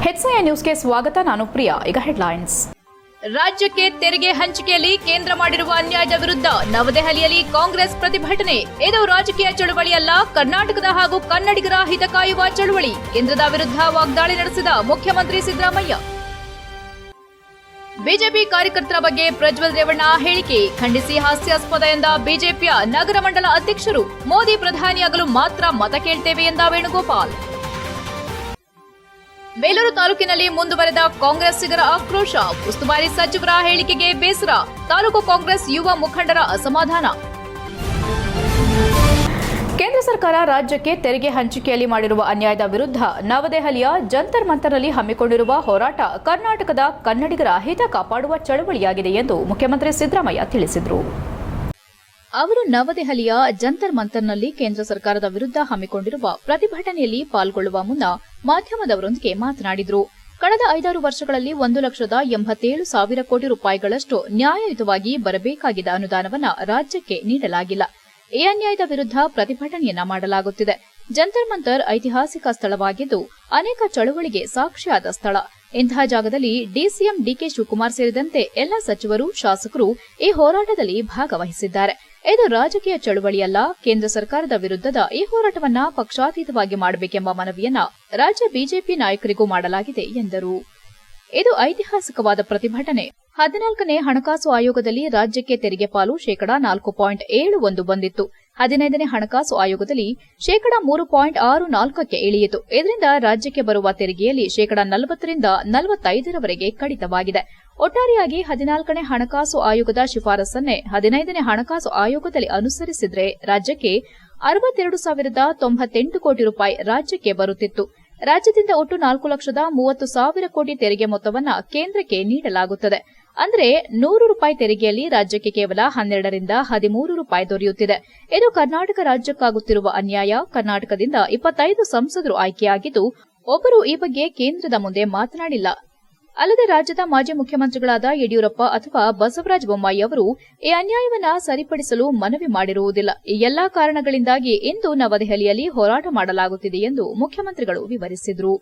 HCI ನ್ಯೂಸ್ಗೆ ಸ್ವಾಗತ. ನಾನು ಪ್ರಿಯಾ. ಈಗ ಹೆಡ್ಲೈನ್ಸ್. ರಾಜ್ಯಕ್ಕೆ ತೆರಿಗೆ ಹಂಚಿಕೆಯಲ್ಲಿ ಕೇಂದ್ರ ಮಾಡಿರುವ ಅನ್ಯಾಯದ ವಿರುದ್ಧ ನವದೆಹಲಿಯಲ್ಲಿ ಕಾಂಗ್ರೆಸ್ ಪ್ರತಿಭಟನೆ. ಇದು ರಾಜಕೀಯ ಚಳವಳಿಯಲ್ಲ, ಕರ್ನಾಟಕದ ಹಾಗೂ ಕನ್ನಡಿಗರ ಹಿತ ಕಾಯುವ ಚಳವಳಿ. ಕೇಂದ್ರದ ವಿರುದ್ಧ ವಾಗ್ದಾಳಿ ನಡೆಸಿದ ಮುಖ್ಯಮಂತ್ರಿ ಸಿದ್ದರಾಮಯ್ಯ. ಬಿಜೆಪಿ ಕಾರ್ಯಕರ್ತರ ಬಗ್ಗೆ ಪ್ರಜ್ವಲ್ ರೇವಣ್ಣ ಹೇಳಿಕೆ ಖಂಡಿಸಿ ಹಾಸ್ಯಾಸ್ಪದ ಎಂದ ಬಿಜೆಪಿಯ ನಗರ ಮಂಡಲ ಅಧ್ಯಕ್ಷರು. ಮೋದಿ ಪ್ರಧಾನಿಯಾಗಲು ಮಾತ್ರ ಮತ ಕೇಳ್ತೇವೆ ಎಂದ ವೇಣುಗೋಪಾಲ್. ಬೇಲೂರು ತಾಲೂಕಿನಲ್ಲಿ ಮುಂದುವರೆದ ಕಾಂಗ್ರೆಸ್ಸಿಗರ ಆಕ್ರೋಶ. ಉಸ್ತುವಾರಿ ಸಚಿವರ ಹೇಳಿಕೆಗೆ ಬೇಸರ. ತಾಲೂಕು ಕಾಂಗ್ರೆಸ್ ಯುವ ಮುಖಂಡರ ಅಸಮಾಧಾನ. ಕೇಂದ್ರ ಸರ್ಕಾರ ರಾಜ್ಯಕ್ಕೆ ತೆರಿಗೆ ಹಂಚಿಕೆಯಲ್ಲಿ ಮಾಡಿರುವ ಅನ್ಯಾಯದ ವಿರುದ್ಧ ನವದೆಹಲಿಯ ಜಂತರ್ ಮಂತರ್ನಲ್ಲಿ ಹಮ್ಮಿಕೊಂಡಿರುವ ಹೋರಾಟ ಕರ್ನಾಟಕದ ಕನ್ನಡಿಗರ ಹಿತ ಕಾಪಾಡುವ ಚಳವಳಿಯಾಗಿದೆ ಎಂದು ಮುಖ್ಯಮಂತ್ರಿ ಸಿದ್ದರಾಮಯ್ಯ ತಿಳಿಸಿದರು. ಅವರು ನವದೆಹಲಿಯ ಜಂತರ್ ಮಂತರ್ನಲ್ಲಿ ಕೇಂದ್ರ ಸರ್ಕಾರದ ವಿರುದ್ಧ ಹಮ್ಮಿಕೊಂಡಿರುವ ಪ್ರತಿಭಟನೆಯಲ್ಲಿ ಪಾಲ್ಗೊಳ್ಳುವ ಮುನ್ನ ಮಾಧ್ಯಮದವರೊಂದಿಗೆ ಮಾತನಾಡಿದರು. ಕಳೆದ 5-6 ವರ್ಷಗಳಲ್ಲಿ 1,87,000 ಕೋಟಿ ರೂಪಾಯಿಗಳಷ್ಟು ನ್ಯಾಯಯುತವಾಗಿ ಬರಬೇಕಾಗಿದ್ದ ಅನುದಾನವನ್ನು ರಾಜ್ಯಕ್ಕೆ ನೀಡಲಾಗಿಲ್ಲ. ಈ ಅನ್ಯಾಯದ ವಿರುದ್ಧ ಪ್ರತಿಭಟನೆಯನ್ನ ಮಾಡಲಾಗುತ್ತಿದೆ. ಜಂತರ್ ಮಂತರ್ ಐತಿಹಾಸಿಕ ಸ್ಥಳವಾಗಿದ್ದು ಅನೇಕ ಚಳವಳಿಗೆ ಸಾಕ್ಷಿಯಾದ ಸ್ಥಳ. ಇಂತಹ ಜಾಗದಲ್ಲಿ ಡಿಸಿಎಂ ಡಿಕೆ ಶಿವಕುಮಾರ್ ಸೇರಿದಂತೆ ಎಲ್ಲ ಸಚಿವರು, ಶಾಸಕರು ಈ ಹೋರಾಟದಲ್ಲಿ ಭಾಗವಹಿಸಿದ್ದಾರೆ. ಇದು ರಾಜಕೀಯ ಚಳವಳಿಯಲ್ಲ. ಕೇಂದ್ರ ಸರ್ಕಾರದ ವಿರುದ್ಧದ ಈ ಹೋರಾಟವನ್ನ ಪಕ್ಷಾತೀತವಾಗಿ ಮಾಡಬೇಕೆಂಬ ಮನವಿಯನ್ನ ರಾಜ್ಯ ಬಿಜೆಪಿ ನಾಯಕರಿಗೂ ಮಾಡಲಾಗಿದೆ ಎಂದರು. ಇದು ಐತಿಹಾಸಿಕವಾದ ಪ್ರತಿಭಟನೆ. 14ನೇ ಹಣಕಾಸು ಆಯೋಗದಲ್ಲಿ ರಾಜ್ಯಕ್ಕೆ ತೆರಿಗೆ ಪಾಲು ಶೇಕಡಾ 4.71 ಬಂದಿತ್ತು. 15ನೇ ಹಣಕಾಸು ಆಯೋಗದಲ್ಲಿ ಶೇಕಡಾ 3.64ಕ್ಕೆ ಇಳಿಯಿತು. ಇದರಿಂದ ರಾಜ್ಯಕ್ಕೆ ಬರುವ ತೆರಿಗೆಯಲ್ಲಿ ಶೇಕಡಾ 40ರಿಂದ 45ರವರೆಗೆ ಕಡಿತವಾಗಿದೆ. ಒಟ್ಟಾರೆಯಾಗಿ 14ನೇ ಹಣಕಾಸು ಆಯೋಗದ ಶಿಫಾರಸನ್ನೇ 15ನೇ ಹಣಕಾಸು ಆಯೋಗದಲ್ಲಿ ಅನುಸರಿಸಿದ್ರೆ ರಾಜ್ಯಕ್ಕೆ 62,098 ಕೋಟಿ ರೂಪಾಯಿ ರಾಜ್ಯಕ್ಕೆ ಬರುತ್ತಿತ್ತು. ರಾಜ್ಯದಿಂದ ಒಟ್ಟು 4,30,000 ಕೋಟಿ ತೆರಿಗೆ ಮೊತ್ತವನ್ನ ಕೇಂದ್ರಕ್ಕೆ ನೀಡಲಾಗುತ್ತದೆ. ಅಂದರೆ 100 ರೂಪಾಯಿ ತೆರಿಗೆಯಲ್ಲಿ ರಾಜ್ಯಕ್ಕೆ ಕೇವಲ 12ರಿಂದ 13 ರೂಪಾಯಿ ದೊರೆಯುತ್ತಿದೆ. ಇದು ಕರ್ನಾಟಕ ರಾಜ್ಯಕ್ಕಾಗುತ್ತಿರುವ ಅನ್ಯಾಯ. ಕರ್ನಾಟಕದಿಂದ 25 ಸಂಸದರು ಆಯ್ಕೆಯಾಗಿದ್ದು ಒಬ್ಬರು ಈ ಬಗ್ಗೆ ಕೇಂದ್ರದ ಮುಂದೆ ಮಾತನಾಡಿಲ್ಲ. ಅಲ್ಲದೆ ರಾಜ್ಯದ ಮಾಜಿ ಮುಖ್ಯಮಂತ್ರಿಗಳಾದ ಯಡಿಯೂರಪ್ಪ ಅಥವಾ ಬಸವರಾಜ ಬೊಮ್ಮಾಯಿ ಅವರು ಈ ಅನ್ಯಾಯವನ್ನ ಸರಿಪಡಿಸಲು ಮನವಿ ಮಾಡಿರುವುದಿಲ್ಲ. ಈ ಎಲ್ಲಾ ಕಾರಣಗಳಿಂದಾಗಿ ಇಂದು ನವದೆಹಲಿಯಲ್ಲಿ ಹೋರಾಟ ಮಾಡಲಾಗುತ್ತಿದೆ ಎಂದು ಮುಖ್ಯಮಂತ್ರಿಗಳು ವಿವರಿಸಿದರು.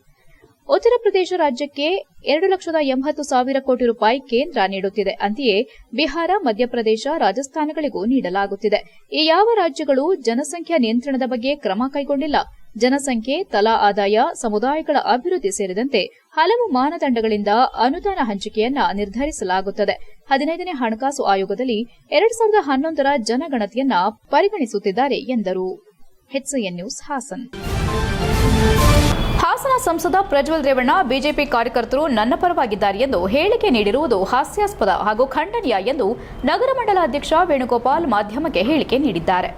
ಉತ್ತರ ಪ್ರದೇಶ ರಾಜ್ಯಕ್ಕೆ 2,80,000 ಕೋಟಿ ರೂಪಾಯಿ ಕೇಂದ್ರ ನೀಡುತ್ತಿದೆ. ಅಂತೆಯೇ ಬಿಹಾರ, ಮಧ್ಯಪ್ರದೇಶ, ರಾಜಸ್ಥಾನಗಳಿಗೂ ನೀಡಲಾಗುತ್ತಿದೆ. ಈ ಯಾವ ರಾಜ್ಯಗಳು ಜನಸಂಖ್ಯಾ ನಿಯಂತ್ರಣದ ಬಗ್ಗೆ ಕ್ರಮ ಕೈಗೊಂಡಿಲ್ಲ. ಜನಸಂಖ್ಯೆ, ತಲಾ ಆದಾಯ, ಸಮುದಾಯಗಳ ಅಭಿವೃದ್ಧಿ ಸೇರಿದಂತೆ ಹಲವು ಮಾನದಂಡಗಳಿಂದ ಅನುದಾನ ಹಂಚಿಕೆಯನ್ನ ನಿರ್ಧರಿಸಲಾಗುತ್ತದೆ. 15ನೇ ಹಣಕಾಸು ಆಯೋಗದಲ್ಲಿ 2011ರ ಜನಗಣತಿಯನ್ನ ಪರಿಗಣಿಸುತ್ತಿದ್ದಾರೆ ಎಂದರು. HCN news Haasan. ಹಾಸನ ಸಂಸದ ಪ್ರಜ್ವಲ್ ರೇವಣ್ಣ ಬಿಜೆಪಿ ಕಾರ್ಯಕರ್ತರು ನನ್ನ ಪರವಾಗಿದ್ದಾರೆ ಎಂದು ಹೇಳಿಕೆ ನೀಡಿರುವುದು ಹಾಸ್ಯಾಸ್ಪದ ಹಾಗೂ ಖಂಡನೀಯ ಎಂದು ನಗರ ಮಂಡಲ ಅಧ್ಯಕ್ಷ ವೇಣುಗೋಪಾಲ್ ಮಾಧ್ಯಮಕ್ಕೆ ಹೇಳಿಕೆ ನೀಡಿದ್ದಾರೆ.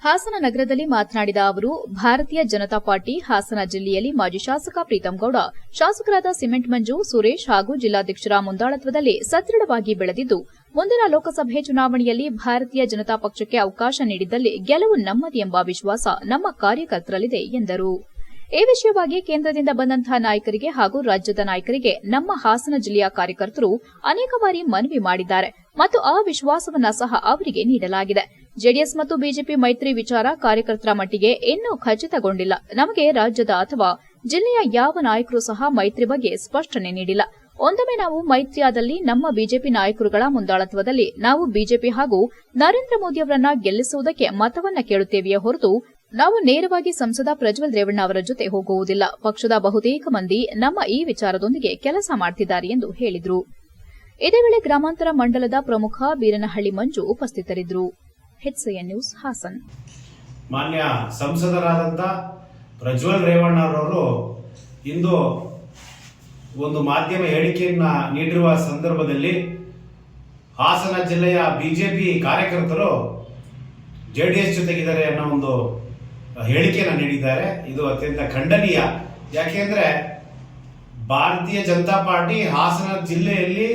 ಹಾಸನ ನಗರದಲ್ಲಿ ಮಾತನಾಡಿದ ಅವರು, ಭಾರತೀಯ ಜನತಾ ಪಾರ್ಟಿ ಹಾಸನ ಜಿಲ್ಲೆಯಲ್ಲಿ ಮಾಜಿ ಶಾಸಕ ಪ್ರೀತಂ ಗೌಡ, ಶಾಸಕರಾದ ಸಿಮೆಂಟ್ ಮಂಜು, ಸುರೇಶ್ ಹಾಗೂ ಜಿಲ್ಲಾಧ್ಯಕ್ಷರ ಮುಂದಾಳತ್ವದಲ್ಲಿ ಸದೃಢವಾಗಿ ಬೆಳೆದಿದ್ದು ಮುಂದಿನ ಲೋಕಸಭೆ ಚುನಾವಣೆಯಲ್ಲಿ ಭಾರತೀಯ ಜನತಾ ಪಕ್ಷಕ್ಕೆ ಅವಕಾಶ ನೀಡಿದ್ದಲ್ಲಿ ಗೆಲುವು ನಮ್ಮದು ಎಂಬ ವಿಶ್ವಾಸ ನಮ್ಮ ಕಾರ್ಯಕರ್ತರಲ್ಲಿದೆ ಎಂದರು. ಈ ವಿಷಯವಾಗಿ ಕೇಂದ್ರದಿಂದ ಬಂದಂತಹ ನಾಯಕರಿಗೆ ಹಾಗೂ ರಾಜ್ಯದ ನಾಯಕರಿಗೆ ನಮ್ಮ ಹಾಸನ ಜಿಲ್ಲೆಯ ಕಾರ್ಯಕರ್ತರು ಅನೇಕ ಬಾರಿ ಮನವಿ ಮಾಡಿದ್ದಾರೆ ಮತ್ತು ಆ ವಿಶ್ವಾಸವನ್ನ ಸಹ ಅವರಿಗೆ ನೀಡಲಾಗಿದೆ. ಜೆಡಿಎಸ್ ಮತ್ತು ಬಿಜೆಪಿ ಮೈತ್ರಿ ವಿಚಾರ ಕಾರ್ಯಕರ್ತರ ಮಟ್ಟಿಗೆ ಇನ್ನೂ ಖಚಿತಗೊಂಡಿಲ್ಲ. ನಮಗೆ ರಾಜ್ಯದ ಅಥವಾ ಜಿಲ್ಲೆಯ ಯಾವ ನಾಯಕರು ಸಹ ಮೈತ್ರಿ ಬಗ್ಗೆ ಸ್ಪಷ್ಟನೆ ನೀಡಿಲ್ಲ. ಒಂದೊಮ್ಮೆ ನಾವು ಮೈತ್ರಿಯಾದಲ್ಲಿ ನಮ್ಮ ಬಿಜೆಪಿ ನಾಯಕರುಗಳ ಮುಂದಾಳತ್ವದಲ್ಲಿ ನಾವು ಬಿಜೆಪಿ ಹಾಗೂ ನರೇಂದ್ರ ಮೋದಿ ಅವರನ್ನ ಗೆಲ್ಲಿಸುವುದಕ್ಕೆ ಮತವನ್ನ ಕೇಳುತ್ತೇವೆಯೇ ಹೊರತು ನಾವು ನೇರವಾಗಿ ಸಂಸದ ಪ್ರಜ್ವಲ್ ರೇವಣ್ಣ ಅವರ ಜೊತೆ ಹೋಗುವುದಿಲ್ಲ. ಪಕ್ಷದ ಬಹುತೇಕ ಮಂದಿ ನಮ್ಮ ಈ ವಿಚಾರದೊಂದಿಗೆ ಕೆಲಸ ಮಾಡುತ್ತಿದ್ದಾರೆ ಎಂದು ಹೇಳಿದರು. ಇದೇ ವೇಳೆ ಗ್ರಾಮಾಂತರ ಮಂಡಲದ ಪ್ರಮುಖ ಬೀರನಹಳ್ಳಿ ಮಂಜು ಉಪಸ್ಥಿತರಿದ್ದರು. HCN news Hassan. ಮಾನ್ಯ ಸಂಸದರಾದಂಥ ಪ್ರಜ್ವಲ್ ರೇವಣ್ಣರವರು ಇಂದು ಒಂದು ಮಾಧ್ಯಮ ಹೇಳಿಕೆಯನ್ನ ನೀಡಿರುವ ಸಂದರ್ಭದಲ್ಲಿ ಹಾಸನ ಜಿಲ್ಲೆಯ ಬಿಜೆಪಿ ಕಾರ್ಯಕರ್ತರು ಜೆಡಿಎಸ್ ಜೊತೆಗಿದ್ದಾರೆ ಅನ್ನೋ ಒಂದು ಹೇಳಿಕೆಯನ್ನು ನೀಡಿದ್ದಾರೆ. ಇದು ಅತ್ಯಂತ ಖಂಡನೀಯ. ಯಾಕೆಂದ್ರೆ ಭಾರತೀಯ ಜನತಾ ಪಾರ್ಟಿ ಹಾಸನ ಜಿಲ್ಲೆಯಲ್ಲಿ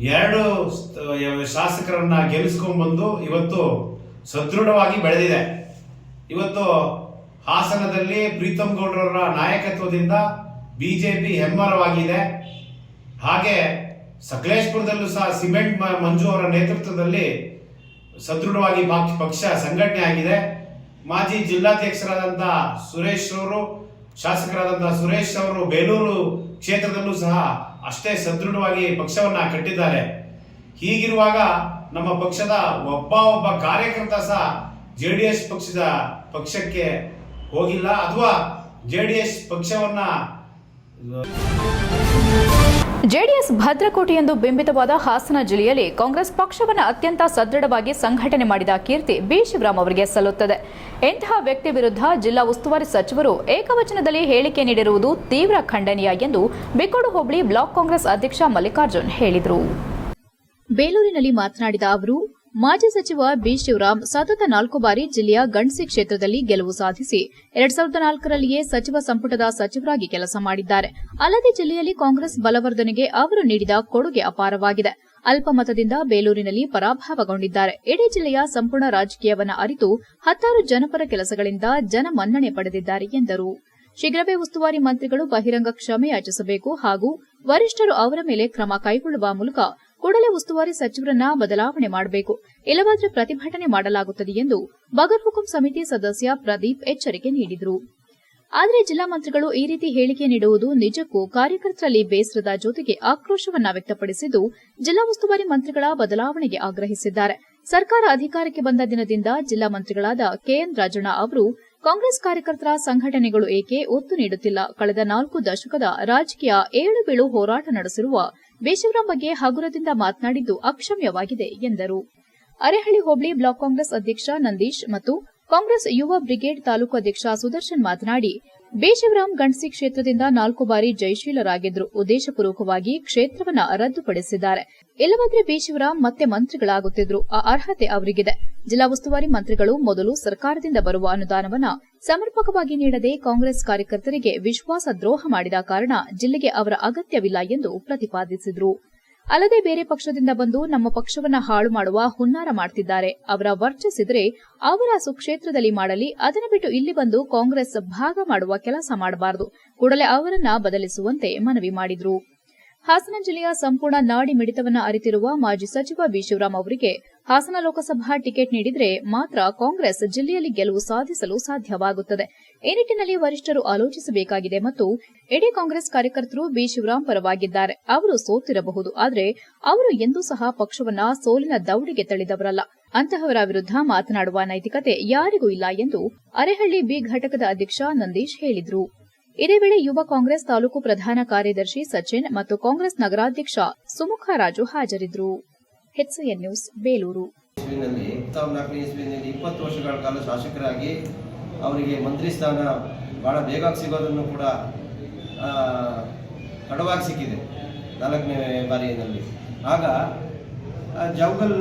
2 ಶಾಸಕರನ್ನ ಗೆಲ್ಲಿಸ್ಕೊಂಡ್ಬಂದು ಇವತ್ತು ಸದೃಢವಾಗಿ ಬೆಳೆದಿದೆ. ಇವತ್ತು ಹಾಸನದಲ್ಲಿ ಪ್ರೀತಂ ಗೌಡರವರ ನಾಯಕತ್ವದಿಂದ ಬಿಜೆಪಿ ಹೆಮ್ಮರವಾಗಿದೆ. ಹಾಗೆ ಸಕಲೇಶಪುರದಲ್ಲೂ ಸಹ ಸಿಮೆಂಟ್ ಮಂಜು ಅವರ ನೇತೃತ್ವದಲ್ಲಿ ಸದೃಢವಾಗಿ ಪಕ್ಷ ಸಂಘಟನೆ ಆಗಿದೆ. ಮಾಜಿ ಜಿಲ್ಲಾಧ್ಯಕ್ಷರಾದಂಥ ಸುರೇಶ್ ಅವರು, ಶಾಸಕರಾದಂತಹ ಸುರೇಶ್ ಅವರು ಬೇಲೂರು ಕ್ಷೇತ್ರದಲ್ಲೂ ಸಹ ಅಷ್ಟೇ ಸದೃಢವಾಗಿ ಪಕ್ಷವನ್ನ ಕಟ್ಟಿದ್ದಾರೆ. ಹೀಗಿರುವಾಗ ನಮ್ಮ ಪಕ್ಷದ ಒಬ್ಬ ಕಾರ್ಯಕರ್ತ ಸಹ JDS ಪಕ್ಷಕ್ಕೆ ಹೋಗಿಲ್ಲ ಅಥವಾ JDS ಪಕ್ಷವನ್ನ ಜೆಡಿಎಸ್ ಭದ್ರಕೋಟೆ ಎಂದು ಬಿಂಬಿತವಾದ ಹಾಸನ ಜಿಲ್ಲೆಯಲ್ಲಿ ಕಾಂಗ್ರೆಸ್ ಪಕ್ಷವನ್ನು ಅತ್ಯಂತ ಸದೃಢವಾಗಿ ಸಂಘಟನೆ ಮಾಡಿದ ಕೀರ್ತಿ ಬಿ ಶಿವರಾಮ್ ಅವರಿಗೆ ಸಲ್ಲುತ್ತದೆ. ಇಂತಹ ವ್ಯಕ್ತಿ ವಿರುದ್ಧ ಜಿಲ್ಲಾ ಉಸ್ತುವಾರಿ ಸಚಿವರು ಏಕವಚನದಲ್ಲಿ ಹೇಳಿಕೆ ನೀಡಿರುವುದು ತೀವ್ರ ಖಂಡನೀಯ ಎಂದು ಬಿಕೋಡು ಹೋಬಳಿ ಬ್ಲಾಕ್ ಕಾಂಗ್ರೆಸ್ ಅಧ್ಯಕ್ಷ ಮಲ್ಲಿಕಾರ್ಜುನ್ ಹೇಳಿದರು. ಬೇಲೂರಿನಲ್ಲಿ ಮಾತನಾಡಿದ ಅವರು, ಮಾಜಿ ಸಚಿವ ಬಿ ಶಿವರಾಮ್ ಸತತ 4 ಬಾರಿ ಜಿಲ್ಲೆಯ ಗಂಡ್ಸಿ ಕ್ಷೇತ್ರದಲ್ಲಿ ಗೆಲುವು ಸಾಧಿಸಿ 2004ರಲ್ಲಿಯೇ ಸಚಿವ ಸಂಪುಟದ ಸಚಿವರಾಗಿ ಕೆಲಸ ಮಾಡಿದ್ದಾರೆ. ಅಲ್ಲದೆ ಜಿಲ್ಲೆಯಲ್ಲಿ ಕಾಂಗ್ರೆಸ್ ಬಲವರ್ಧನೆಗೆ ಅವರು ನೀಡಿದ ಕೊಡುಗೆ ಅಪಾರವಾಗಿದೆ. ಅಲ್ಪಮತದಿಂದ ಬೇಲೂರಿನಲ್ಲಿ ಪರಾಭವಗೊಂಡಿದ್ದಾರೆ. ಇಡೀ ಜಿಲ್ಲೆಯ ಸಂಪೂರ್ಣ ರಾಜಕೀಯವನ್ನು ಅರಿತು 10 ಜನಪರ ಕೆಲಸಗಳಿಂದ ಜನಮನ್ನಣೆ ಪಡೆದಿದ್ದಾರೆ ಎಂದರು. ಶೀಘ್ರವೇ ಉಸ್ತುವಾರಿ ಮಂತ್ರಿಗಳು ಬಹಿರಂಗ ಕ್ಷಮೆ ಯಾಚಿಸಬೇಕು ಹಾಗೂ ವರಿಷ್ಠರು ಅವರ ಮೇಲೆ ಕ್ರಮ ಕೈಗೊಳ್ಳುವ ಮೂಲಕ ಕೂಡಲೇ ಉಸ್ತುವಾರಿ ಸಚಿವರನ್ನ ಬದಲಾವಣೆ ಮಾಡಬೇಕು, ಇಲ್ಲವಾದರೆ ಪ್ರತಿಭಟನೆ ಮಾಡಲಾಗುತ್ತದೆ ಎಂದು ಬಗರ್ ಹುಕುಂ ಸಮಿತಿ ಸದಸ್ಯ ಪ್ರದೀಪ್ ಎಚ್ಚರಿಕೆ ನೀಡಿದರು. ಆದರೆ ಜಿಲ್ಲಾ ಮಂತ್ರಿಗಳು ಈ ರೀತಿ ಹೇಳಿಕೆ ನೀಡುವುದು ನಿಜಕ್ಕೂ ಕಾರ್ಯಕರ್ತರಲ್ಲಿ ಬೇಸರದ ಜೊತೆಗೆ ಆಕ್ರೋಶವನ್ನ ವ್ಯಕ್ತಪಡಿಸಿದ್ದು, ಜಿಲ್ಲಾ ಉಸ್ತುವಾರಿ ಮಂತ್ರಿಗಳ ಬದಲಾವಣೆಗೆ ಆಗ್ರಹಿಸಿದ್ದಾರೆ. ಸರ್ಕಾರ ಅಧಿಕಾರಕ್ಕೆ ಬಂದ ದಿನದಿಂದ ಜಿಲ್ಲಾ ಮಂತ್ರಿಗಳಾದ ಕೆಎನ್ ರಾಜಣ್ಣ ಅವರು ಕಾಂಗ್ರೆಸ್ ಕಾರ್ಯಕರ್ತರ ಸಂಘಟನೆಗಳು ಏಕೆ ಒತ್ತು ನೀಡುತ್ತಿಲ್ಲ, ಕಳೆದ 4 ದಶಕದ ರಾಜಕೀಯ ಏಳುಬೀಳು ಹೋರಾಟ ನಡೆಸಿರುವ ಬಿಶಿವರಾಮ್ ಬಗ್ಗೆ ಹಗುರದಿಂದ ಮಾತನಾಡಿದ್ದು ಅಕ್ಷಮ್ಯವಾಗಿದೆ ಎಂದರು. ಅರೇಹಳ್ಳಿ ಹೋಬಳಿ ಬ್ಲಾಕ್ ಕಾಂಗ್ರೆಸ್ ಅಧ್ಯಕ್ಷ ನಂದೀಶ್ ಮತ್ತು ಕಾಂಗ್ರೆಸ್ ಯುವ ಬ್ರಿಗೇಡ್ ತಾಲೂಕು ಅಧ್ಯಕ್ಷ ಸುದರ್ಶನ್ ಮಾತನಾಡಿ, ಬಿಶಿವರಾಮ್ ಗಂಡ್ಸಿ ಕ್ಷೇತ್ರದಿಂದ 4 ಬಾರಿ ಜಯಶೀಲರಾಗಿದ್ರು, ಉದ್ದೇಶಪೂರ್ವಕವಾಗಿ ಕ್ಷೇತ್ರವನ್ನ ರದ್ದುಪಡಿಸಿದ್ದಾರೆ. ಇಲ್ಲವಾದ್ರೆ ಬಿಶಿವರಾಮ್ ಮತ್ತೆ ಮಂತ್ರಿಗಳಾಗುತ್ತಿದ್ರು. ಆ ಅರ್ಹತೆ ಅವರಿಗಿದೆ. ಜಿಲ್ಲಾ ಉಸ್ತುವಾರಿ ಮಂತ್ರಿಗಳು ಮೊದಲು ಸರ್ಕಾರದಿಂದ ಬರುವ ಅನುದಾನವನ್ನ ಸಮರ್ಪಕವಾಗಿ ನೀಡದೆ ಕಾಂಗ್ರೆಸ್ ಕಾರ್ಯಕರ್ತರಿಗೆ ವಿಶ್ವಾಸ ದ್ರೋಹ ಮಾಡಿದ ಕಾರಣ ಜಿಲ್ಲೆಗೆ ಅವರ ಅಗತ್ಯವಿಲ್ಲ ಎಂದು ಪ್ರತಿಪಾದಿಸಿದರು. ಅಲ್ಲದೆ ಬೇರೆ ಪಕ್ಷದಿಂದ ಬಂದು ನಮ್ಮ ಪಕ್ಷವನ್ನ ಹಾಳು ಮಾಡುವ ಹುನ್ನಾರ ಮಾಡುತ್ತಿದ್ದಾರೆ. ಅವರ ವರ್ಚಸ್ಸಿದ್ರೆ ಅವರ ಸುಕ್ಷೇತ್ರದಲ್ಲಿ ಮಾಡಲಿ, ಅದನ್ನು ಬಿಟ್ಟು ಇಲ್ಲಿ ಬಂದು ಕಾಂಗ್ರೆಸ್ ಭಾಗ ಮಾಡುವ ಕೆಲಸ ಮಾಡಬಾರದು. ಕೂಡಲೇ ಅವರನ್ನ ಬದಲಿಸುವಂತೆ ಮನವಿ ಮಾಡಿದರು. ಹಾಸನ ಜಿಲ್ಲೆಯ ಸಂಪೂರ್ಣ ನಾಡಿ ಮಿಡಿತವನ್ನು ಅರಿತಿರುವ ಮಾಜಿ ಸಚಿವ ಬಿ ಶಿವರಾಮ್ ಅವರಿಗೆ ಹಾಸನ ಲೋಕಸಭಾ ಟಿಕೆಟ್ ನೀಡಿದರೆ ಮಾತ್ರ ಕಾಂಗ್ರೆಸ್ ಜಿಲ್ಲೆಯಲ್ಲಿ ಗೆಲುವು ಸಾಧಿಸಲು ಸಾಧ್ಯವಾಗುತ್ತದೆ. ಈ ನಿಟ್ಟಿನಲ್ಲಿ ವರಿಷ್ಠರು ಆಲೋಚಿಸಬೇಕಾಗಿದೆ ಮತ್ತು ಇಡೀ ಕಾಂಗ್ರೆಸ್ ಕಾರ್ಯಕರ್ತರು ಬಿ ಶಿವರಾಮ್ ಪರವಾಗಿದ್ದಾರೆ. ಅವರು ಸೋತಿರಬಹುದು, ಆದರೆ ಅವರು ಎಂದೂ ಸಹ ಪಕ್ಷವನ್ನ ಸೋಲಿನ ದೌಡಿಗೆ ತಳ್ಳಿದವರಲ್ಲ. ಅಂತಹವರ ವಿರುದ್ಧ ಮಾತನಾಡುವ ನೈತಿಕತೆ ಯಾರಿಗೂ ಇಲ್ಲ ಎಂದು ಅರೇಹಳ್ಳಿ ಬಿ ಘಟಕದ ಅಧ್ಯಕ್ಷ ನಂದೀಶ್ ಹೇಳಿದರು. ಇದೇ ವೇಳೆ ಯುವ ಕಾಂಗ್ರೆಸ್ ತಾಲೂಕು ಪ್ರಧಾನ ಕಾರ್ಯದರ್ಶಿ ಸಚಿನ್ ಮತ್ತು ಕಾಂಗ್ರೆಸ್ ನಗರಾಧ್ಯಕ್ಷ ಸುಮುಖ ರಾಜು ಹಾಜರಿದ್ದರು. HCN news Belur. 20 ವರ್ಷಗಳ ಕಾಲ ಶಾಸಕರಾಗಿ ಅವರಿಗೆ ಮಂತ್ರಿ ಸ್ಥಾನ ಬಹಳ ಬೇಗ ಸಿಗೋದನ್ನು ಕೂಡ ತಡವಾಗಿ ಸಿಕ್ಕಿದೆ 4ನೇ ಬಾರಿಯಲ್ಲಿ. ಆಗ ಜವಗಲ್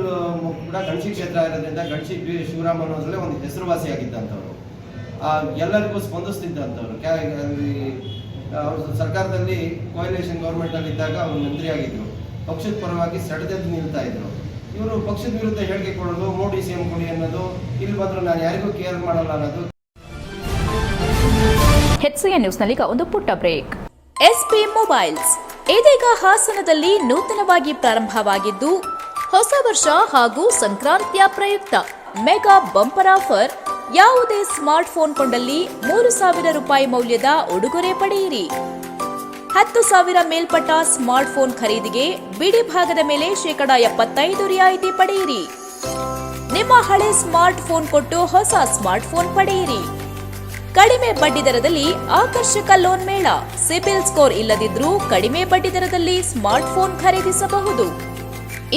ಕೂಡ ಗಣಸಿ ಕ್ಷೇತ್ರ ಇರೋದ್ರಿಂದ ಗಣಸಿ ಶಿವರಾಮ್ ಅನ್ನೋದ್ರಲ್ಲೇ ಒಂದು ಹೆಸರುವಾಸಿಯಾಗಿದ್ದಂಥವ್ರು, ಎಲ್ಲರಿಗೂ ಸ್ಪಂದಿಸ್ತಿದ್ದಂಥವ್ರು. ಅವರು ಸರ್ಕಾರದಲ್ಲಿ ಕೋಯಲೇಷನ್ ಗೌರ್ಮೆಂಟಲ್ಲಿ ಇದ್ದಾಗ ಅವರು ಮಂತ್ರಿಯಾಗಿದ್ದರು. ಪಕ್ಷದ ಪರವಾಗಿ ಸೆಡೆದೆದ್ದು ನಿಲ್ತಾ ಇದ್ರು. ಇವರು ಪಕ್ಷದ ವಿರುದ್ಧ ಹೇಳಿಕೆ ಕೊಡೋದು, ಮೋದಿ ಸಿಎಂ ಕೊಡಿ ಅನ್ನೋದು, ಇಲ್ಲಿ ಬಂದರೂ ನಾನು ಯಾರಿಗೂ ಕೇರ್ ಮಾಡಲ್ಲ ಅನ್ನೋದು. HCN ನ್ಯೂಸ್ನಲ್ಲಿ ಒಂದು ಪುಟ್ಟ ಬ್ರೇಕ್. SP ಮೊಬೈಲ್ಸ್ ಇದೀಗ ಹಾಸನದಲ್ಲಿ ನೂತನವಾಗಿ ಪ್ರಾರಂಭವಾಗಿದ್ದು, ಹೊಸ ವರ್ಷ ಹಾಗೂ ಸಂಕ್ರಾಂತಿಯ ಪ್ರಯುಕ್ತ ಮೆಗಾ ಬಂಪರ್ ಆಫರ್. ಯಾವುದೇ ಸ್ಮಾರ್ಟ್ ಫೋನ್ ಕೊಂಡಲ್ಲಿ 3,000 ರೂಪಾಯಿ ಮೌಲ್ಯದ ಉಡುಗೊರೆ ಪಡೆಯಿರಿ. 10,000 ಮೇಲ್ಪಟ್ಟ ಸ್ಮಾರ್ಟ್ ಫೋನ್ ಖರೀದಿಗೆ ಬಿಡಿ ಭಾಗದ ಮೇಲೆ 75% ರಿಯಾಯಿತಿ ಪಡೆಯಿರಿ. ನಿಮ್ಮ ಹಳೆ ಸ್ಮಾರ್ಟ್ ಫೋನ್ ಕೊಟ್ಟು ಹೊಸ ಸ್ಮಾರ್ಟ್ ಫೋನ್ ಪಡೆಯಿರಿ. ಕಡಿಮೆ ಬಡ್ಡಿ ದರದಲ್ಲಿ ಆಕರ್ಷಕ ಲೋನ್ ಮೇಳ. ಸಿಬಿಲ್ ಸ್ಕೋರ್ ಇಲ್ಲದಿದ್ರೂ ಕಡಿಮೆ ಬಡ್ಡಿ ದರದಲ್ಲಿ ಸ್ಮಾರ್ಟ್ ಫೋನ್ ಖರೀದಿಸಬಹುದು.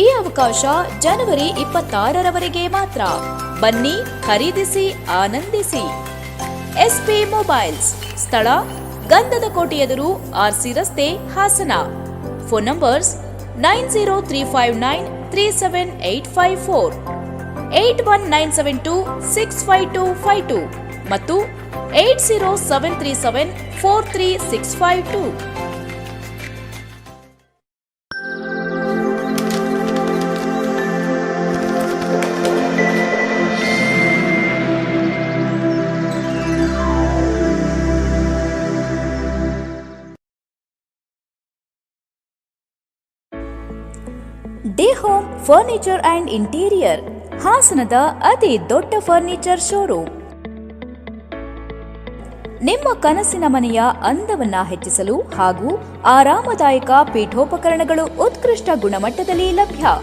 ಈ ಅವಕಾಶ ಜನವರಿ 26ರವರೆಗೆ ಮಾತ್ರ. ಬನ್ನಿ, ಖರೀದಿಸಿ, ಆನಂದಿಸಿ. SP ಮೊಬೈಲ್ಸ್, ಸ್ಥಳ ಗಂಧದ ಕೋಟೆ ಎದುರು, RC ರಸ್ತೆ, ಹಾಸನ. ಫೋನ್ ನಂಬರ್ಸ್ 9035937854, 8197265252 ಮತ್ತು 8073743652. D home furniture and interior, ಹಾಸನದ ಅತಿ ದೊಡ್ಡ ಫರ್ನಿಚರ್ ಶೋರೂಮ್. ನಿಮ್ಮ ಕನಸಿನ ಮನೆಯ ಅಂದವನ್ನ ಹೆಚ್ಚಿಸಲು ಹಾಗೂ ಆರಾಮದಾಯಕ ಪೀಠೋಪಕರಣಗಳು ಉತ್ಕೃಷ್ಟ ಗುಣಮಟ್ಟದಲ್ಲಿ ಲಭ್ಯ.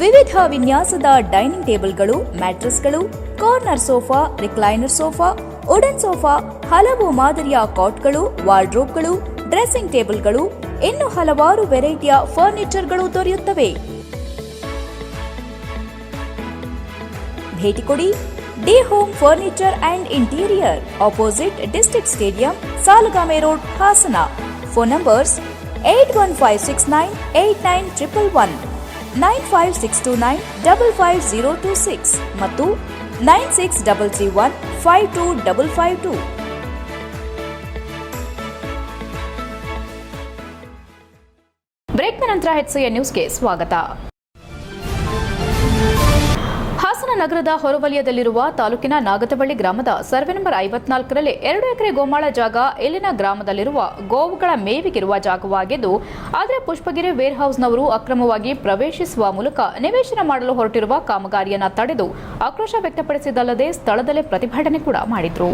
ವಿವಿಧ ವಿನ್ಯಾಸದ ಡೈನಿಂಗ್ ಟೇಬಲ್ಗಳು, ಮ್ಯಾಟ್ರೆಸ್ಗಳು, corner sofa, recliner sofa, wooden sofa, ಹಲವು ಮಾದರಿಯ ಕಾಟ್ಗಳು, ವಾರ್ಡ್ರೋಬ್ಗಳು, ಡ್ರೆಸ್ಸಿಂಗ್ ಟೇಬಲ್ಗಳು, ಇನ್ನು ಹಲವಾರು ವೆರೈಟಿಯ ಫರ್ನಿಚರ್ಗಳು ದೊರೆಯುತ್ತವೆ. ಭೇಟಿ ಕೊಡಿ D home furniture and interior, opposite district stadium, Salagame road, Hassan. Phone numbers 8156989111, 9562955026 ಮತ್ತು 9633152552. ಬ್ರೇಕ್ನ ನಂತರ HCN ನ್ಯೂಸ್ಗೆ ಸ್ವಾಗತ. ಹಾಸನ ನಗರದ ಹೊರವಲಯದಲ್ಲಿರುವ ತಾಲೂಕಿನ ನಾಗತವಳ್ಳಿ ಗ್ರಾಮದ ಸರ್ವೆ ನಂಬರ್ 54ರಲ್ಲಿ 2 ಎಕರೆ ಗೋಮಾಳ ಜಾಗ ಇಲ್ಲಿನ ಗ್ರಾಮದಲ್ಲಿರುವ ಗೋವುಗಳ ಮೇವಿಗಿರುವ ಜಾಗವಾಗಿದ್ದು, ಆದರೆ ಪುಷ್ಪಗಿರಿ ವೇರ್ ಹೌಸ್ನವರು ಅಕ್ರಮವಾಗಿ ಪ್ರವೇಶಿಸುವ ಮೂಲಕ ನಿವೇಶನ ಮಾಡಲು ಹೊರಟಿರುವ ಕಾಮಗಾರಿಯನ್ನು ತಡೆದು ಆಕ್ರೋಶ ವ್ಯಕ್ತಪಡಿಸಿದಲ್ಲದೆ ಸ್ಥಳದಲ್ಲೇ ಪ್ರತಿಭಟನೆ ಕೂಡ ಮಾಡಿದರು.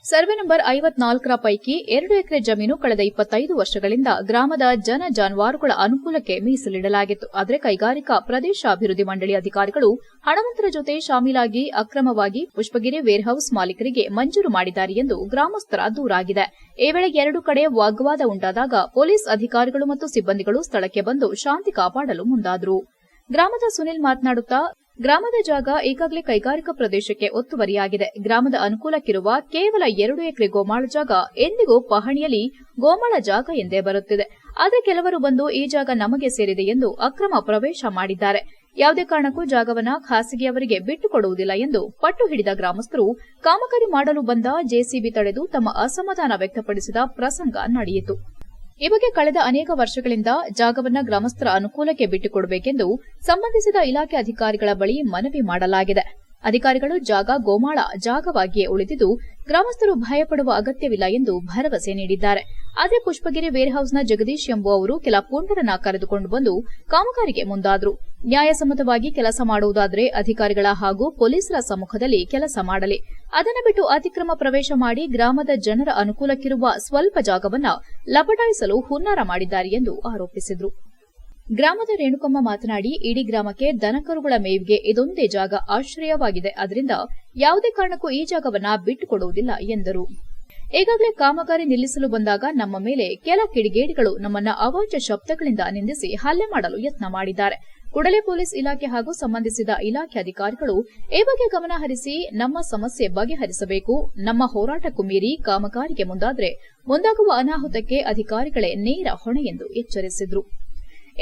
ಸರ್ವೆ ನಂಬರ್ 54ರ ಪೈಕಿ 2 ಎಕರೆ ಜಮೀನು ಕಳೆದ 25 ವರ್ಷಗಳಿಂದ ಗ್ರಾಮದ ಜನ ಜಾನುವಾರುಗಳ ಅನುಕೂಲಕ್ಕೆ ಮೀಸಲಿಡಲಾಗಿತ್ತು. ಆದರೆ ಕೈಗಾರಿಕಾ ಪ್ರದೇಶ ಅಭಿವೃದ್ಧಿ ಮಂಡಳಿ ಅಧಿಕಾರಿಗಳು ಹಣವಂತರ ಜೊತೆ ಶಾಮೀಲಾಗಿ ಅಕ್ರಮವಾಗಿ ಪುಷ್ಪಗಿರಿ ವೇರ್ಹೌಸ್ ಮಾಲೀಕರಿಗೆ ಮಂಜೂರು ಮಾಡಿದ್ದಾರೆ ಎಂದು ಗ್ರಾಮಸ್ಥರ ದೂರಾಗಿದೆ. ಈ ವೇಳೆ 2 ಕಡೆ ವಾಗ್ವಾದ ಉಂಟಾದಾಗ ಪೊಲೀಸ್ ಅಧಿಕಾರಿಗಳು ಮತ್ತು ಸಿಬ್ಬಂದಿಗಳು ಸ್ಥಳಕ್ಕೆ ಬಂದು ಶಾಂತಿ ಕಾಪಾಡಲು ಮುಂದಾದರು. ಗ್ರಾಮದ ಸುನಿಲ್ ಮಾತನಾಡುತ್ತಾ, ಗ್ರಾಮದ ಜಾಗ ಈಗಾಗಲೇ ಕೈಗಾರಿಕಾ ಪ್ರದೇಶಕ್ಕೆ ಒತ್ತುವರಿಯಾಗಿದೆ. ಗ್ರಾಮದ ಅನುಕೂಲಕ್ಕಿರುವ ಕೇವಲ 2 ಎಕರೆ ಗೋಮಾಳ ಜಾಗ ಎಂದಿಗೂ ಪಹಣಿಯಲ್ಲಿ ಗೋಮಾಳ ಜಾಗ ಎಂದೇ ಬರುತ್ತಿದೆ. ಆದರೆ ಕೆಲವರು ಬಂದು ಈ ಜಾಗ ನಮಗೆ ಸೇರಿದೆ ಎಂದು ಅಕ್ರಮ ಪ್ರವೇಶ ಮಾಡಿದ್ದಾರೆ. ಯಾವುದೇ ಕಾರಣಕ್ಕೂ ಜಾಗವನ್ನ ಖಾಸಗಿಯವರಿಗೆ ಬಿಟ್ಟುಕೊಡುವುದಿಲ್ಲ ಎಂದು ಪಟ್ಟು ಹಿಡಿದ ಗ್ರಾಮಸ್ಥರು ಕಾಮಗಾರಿ ಮಾಡಲು ಬಂದ ಜೆಸಿಬಿ ತಡೆದು ತಮ್ಮ ಅಸಮಾಧಾನ ವ್ಯಕ್ತಪಡಿಸಿದ ಪ್ರಸಂಗ ನಡೆಯಿತು. ಈ ಬಗ್ಗೆ ಕಳೆದ ಅನೇಕ ವರ್ಷಗಳಿಂದ ಜಾಗವನ್ನ ಗ್ರಾಮಸ್ಥರ ಅನುಕೂಲಕ್ಕೆ ಬಿಟ್ಟುಕೊಡಬೇಕೆಂದು ಸಂಬಂಧಿಸಿದ ಇಲಾಖೆ ಅಧಿಕಾರಿಗಳ ಬಳಿ ಮನವಿ ಮಾಡಲಾಗಿದೆ. ಅಧಿಕಾರಿಗಳು ಜಾಗ ಗೋಮಾಳ ಜಾಗವಾಗಿಯೇ ಉಳಿದಿದ್ದು ಗ್ರಾಮಸ್ಥರು ಭಯಪಡುವ ಅಗತ್ಯವಿಲ್ಲ ಎಂದು ಭರವಸೆ ನೀಡಿದ್ದಾರೆ. ಆದರೆ ಪುಷ್ಪಗಿರಿ ವೇರ್ಹೌಸ್ನ ಜಗದೀಶ್ ಎಂಬುವವರು ಕೆಲ ಪುಂಡರನ್ನ ಕರೆದುಕೊಂಡು ಬಂದು ಕಾಮಗಾರಿಗೆ ಮುಂದಾದರು. ನ್ಯಾಯಸಮ್ಮತವಾಗಿ ಕೆಲಸ ಮಾಡುವುದಾದರೆ ಅಧಿಕಾರಿಗಳ ಹಾಗೂ ಪೊಲೀಸರ ಸಮ್ಮುಖದಲ್ಲಿ ಕೆಲಸ ಮಾಡಲಿ. ಅದನ್ನು ಬಿಟ್ಟು ಅತಿಕ್ರಮ ಪ್ರವೇಶ ಮಾಡಿ ಗ್ರಾಮದ ಜನರ ಅನುಕೂಲಕ್ಕಿರುವ ಸ್ವಲ್ಪ ಜಾಗವನ್ನ ಲಪಟಾಯಿಸಲು ಹುನ್ನಾರ ಮಾಡಿದ್ದಾರೆ ಎಂದು ಆರೋಪಿಸಿದರು. ಗ್ರಾಮದ ರೇಣುಕಮ್ಮ ಮಾತನಾಡಿ, ಇಡೀ ಗ್ರಾಮಕ್ಕೆ ದನಕರುಗಳ ಮೇವಿಗೆ ಇದೊಂದೇ ಜಾಗ ಆಶ್ರಯವಾಗಿದೆ. ಅದರಿಂದ ಯಾವುದೇ ಕಾರಣಕ್ಕೂ ಈ ಜಾಗವನ್ನ ಬಿಟ್ಟುಕೊಡುವುದಿಲ್ಲ ಎಂದರು. ಈಗಾಗಲೇ ಕಾಮಗಾರಿ ನಿಲ್ಲಿಸಲು ಬಂದಾಗ ನಮ್ಮ ಮೇಲೆ ಕೆಲ ಕಿಡಿಗೇಡಿಗಳು ನಮ್ಮನ್ನ ಅವಾಚ್ಯ ಶಬ್ದಗಳಿಂದ ನಿಂದಿಸಿ ಹಲ್ಲೆ ಮಾಡಲು ಯತ್ನ ಮಾಡಿದ್ದಾರೆ. ಕೂಡಲೇ ಪೊಲೀಸ್ ಇಲಾಖೆ ಹಾಗೂ ಸಂಬಂಧಿಸಿದ ಇಲಾಖೆ ಅಧಿಕಾರಿಗಳು ಈ ಬಗ್ಗೆ ಗಮನ ಹರಿಸಿ ನಮ್ಮ ಸಮಸ್ಯೆ ಬಗೆಹರಿಸಬೇಕು. ನಮ್ಮ ಹೋರಾಟಕ್ಕೂ ಮೀರಿ ಕಾಮಗಾರಿಗೆ ಮುಂದಾದರೆ ಮುಂದಾಗುವ ಅನಾಹುತಕ್ಕೆ ಅಧಿಕಾರಿಗಳೇ ನೇರ ಹೊಣೆ ಎಂದು ಎಚ್ಚರಿಸಿದರು.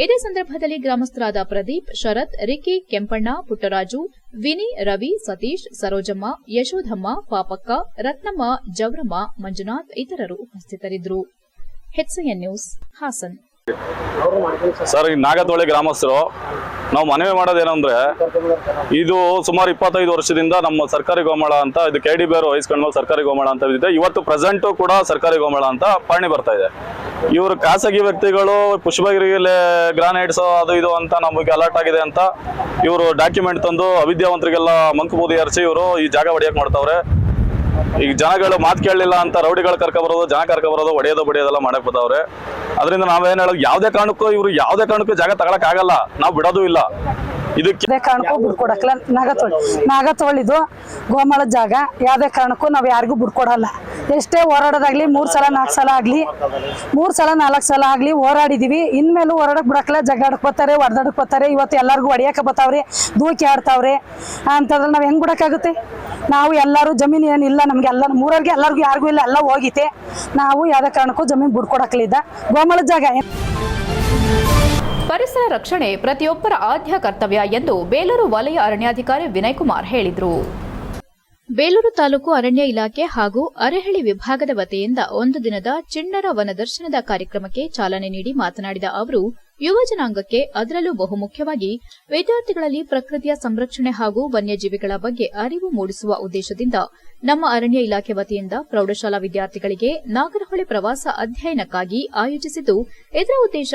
ಇದೇ ಸಂದರ್ಭದಲ್ಲಿ ಗ್ರಾಮಸ್ಥರಾದ ಪ್ರದೀಪ್, ಶರತ್, ರಿಕ್ಕಿ, ಕೆಂಪಣ್ಣ, ಪುಟ್ಟರಾಜು, ವಿನಿ, ರವಿ, ಸತೀಶ್, ಸರೋಜಮ್ಮ, ಯಶೋಧಮ್ಮ, ಪಾಪಕ್ಕ, ರತ್ನಮ್ಮ, ಜವರಮ್ಮ, ಮಂಜುನಾಥ್ ಇತರರು ಉಪಸ್ಥಿತರಿದ್ದರು. HCN news, Haasan. ಸರ್, ಈ ನಾಗತವಳ್ಳಿ ಗ್ರಾಮಸ್ಥರು ನಾವು ಮನವಿ ಮಾಡೋದೇನಂದ್ರೆ, ಇದು ಸುಮಾರು 25 ವರ್ಷದಿಂದ ನಮ್ಮ ಸರ್ಕಾರಿ ಗೋಮಾಳ ಅಂತ, ಇದು KDB ವಹಿಸ್ಕೊಂಡ ಸರ್ಕಾರಿ ಗೋಮಾಳ ಅಂತ ಇದೆ. ಇವತ್ತು ಪ್ರೆಸೆಂಟು ಕೂಡ ಸರ್ಕಾರಿ ಗೋಮಾಳ ಅಂತ ಪಾಣಿ ಬರ್ತಾ ಇದೆ. ಇವರು ಖಾಸಗಿ ವ್ಯಕ್ತಿಗಳು ಪುಷ್ಪಗಿರಿಯಲ್ಲಿ ಗ್ರಾನೈಟ್ಸ್ ಅದು ಇದು ಅಂತ ನಮಗೆ ಅಲರ್ಟ್ ಆಗಿದೆ ಅಂತ ಇವರು ಡಾಕ್ಯುಮೆಂಟ್ ತಂದು ಅವಿದ್ಯಾವಂತರಿಗೆಲ್ಲ ಮಂಕುಬೂದಿ ಹರಿಸಿ ಇವರು ಈ ಜಾಗ ಹೊಡೆಯಕ್ಕೆ ಮಾಡ್ತಾವ್ರೆ. ಈಗ ಜನಗಳು ಮಾತು ಕೇಳಲಿಲ್ಲ ಅಂತ ರೌಡಿಗಳು ಕರ್ಕೊಬರೋದು, ಜನ ಕರ್ಕೊಬರೋದು, ಹೊಡೆಯೋದೆಲ್ಲ ಮಾಡಕ್ ಬರ್ತಾವ್ರೆ. ಅದರಿಂದ ನಾವೇನ್ ಹೇಳೋದು, ಯಾವುದೇ ಕಾರಣಕ್ಕೂ ಜಾಗ ತಗೊಳಕ್ ಆಗಲ್ಲ, ನಾವು ಬಿಡೋದು ಇಲ್ಲ. ಯಾವುದೇ ಕಾರಣಕ್ಕೂ ಬಿಡ್ಕೊಡಕ್ಲ. ನಾಗತವಳ್ಳಿದು ಗೋಮಾಳ ಜಾಗ ಯಾವುದೇ ಕಾರಣಕ್ಕೂ ನಾವು ಯಾರಿಗೂ ಬಿಡ್ಕೊಡಲ್ಲ. ಎಷ್ಟೇ ಹೋರಾಡೋದಾಗ್ಲಿ 3 ಸಲ 4 ಸಲ ಆಗ್ಲಿ 3 ಸಲ 4 ಸಲ ಆಗ್ಲಿ ಹೋರಾಡಿದೀವಿ. ಇನ್ಮೇಲೂ ಹೋರಾಡಕ್ ಬಿಡಕ್ಲ. ಜಗಾಡಕ್ ಬರ್ತಾರೆ, ಹೊಡೆದಾಡಕ್ ಬರ್ತಾರೆ. ಇವತ್ತು ಎಲ್ಲರಿಗೂ ಹೊಡಿಯಕ್ಕೆ ಬರ್ತಾವ್ರೆ, ದೂಕಿ ಆಡ್ತಾವ್ರೆ ಅಂತಂದ್ರೆ ನಾವ್ ಹೆಂಗ್ ಬಿಡಕ್ಕಾಗುತ್ತೆ? ನಾವು ಎಲ್ಲರೂ ಜಮೀನು ಏನಿಲ್ಲ ನಮ್ಗೆ, ಎಲ್ಲ ಮೂರವ್ರಿಗೆ ಎಲ್ಲರಿಗೂ ಯಾರಿಗೂ ಇಲ್ಲ, ಎಲ್ಲ ಹೋಗಿತೆ. ನಾವು ಯಾವುದೇ ಕಾರಣಕ್ಕೂ ಜಮೀನು ಬಿಡ್ಕೊಡಕ್ಲಿದ್ದ ಗೋಮಾಳ ಜಾಗ. ಪರಿಸರ ರಕ್ಷಣೆ ಪ್ರತಿಯೊಬ್ಬರ ಆದ್ಯ ಕರ್ತವ್ಯ ಎಂದು ಬೇಲೂರು ವಲಯ ಅರಣ್ಯಾಧಿಕಾರಿ ವಿನಯ್ ಕುಮಾರ್ ಹೇಳಿದರು. ಬೇಲೂರು ತಾಲೂಕು ಅರಣ್ಯ ಇಲಾಖೆ ಹಾಗೂ ಅರೆಹಳ್ಳಿ ವಿಭಾಗದ ವತಿಯಿಂದ ಒಂದು ದಿನದ ಚಿಣ್ಣರ ವನದರ್ಶನದ ಕಾರ್ಯಕ್ರಮಕ್ಕೆ ಚಾಲನೆ ನೀಡಿ ಮಾತನಾಡಿದ ಅವರು, ಯುವ ಜನಾಂಗಕ್ಕೆ, ಅದರಲ್ಲೂ ಬಹುಮುಖ್ಯವಾಗಿ ವಿದ್ಯಾರ್ಥಿಗಳಲ್ಲಿ ಪ್ರಕೃತಿಯ ಸಂರಕ್ಷಣೆ ಹಾಗೂ ವನ್ಯಜೀವಿಗಳ ಬಗ್ಗೆ ಅರಿವು ಮೂಡಿಸುವ ಉದ್ದೇಶದಿಂದ ನಮ್ಮ ಅರಣ್ಯ ಇಲಾಖೆ ವತಿಯಿಂದ ಪ್ರೌಢಶಾಲಾ ವಿದ್ಯಾರ್ಥಿಗಳಿಗೆ ನಾಗರಹೊಳೆ ಪ್ರವಾಸ ಅಧ್ಯಯನಕ್ಕಾಗಿ ಆಯೋಜಿಸಿದ್ದು, ಇದರ ಉದ್ದೇಶ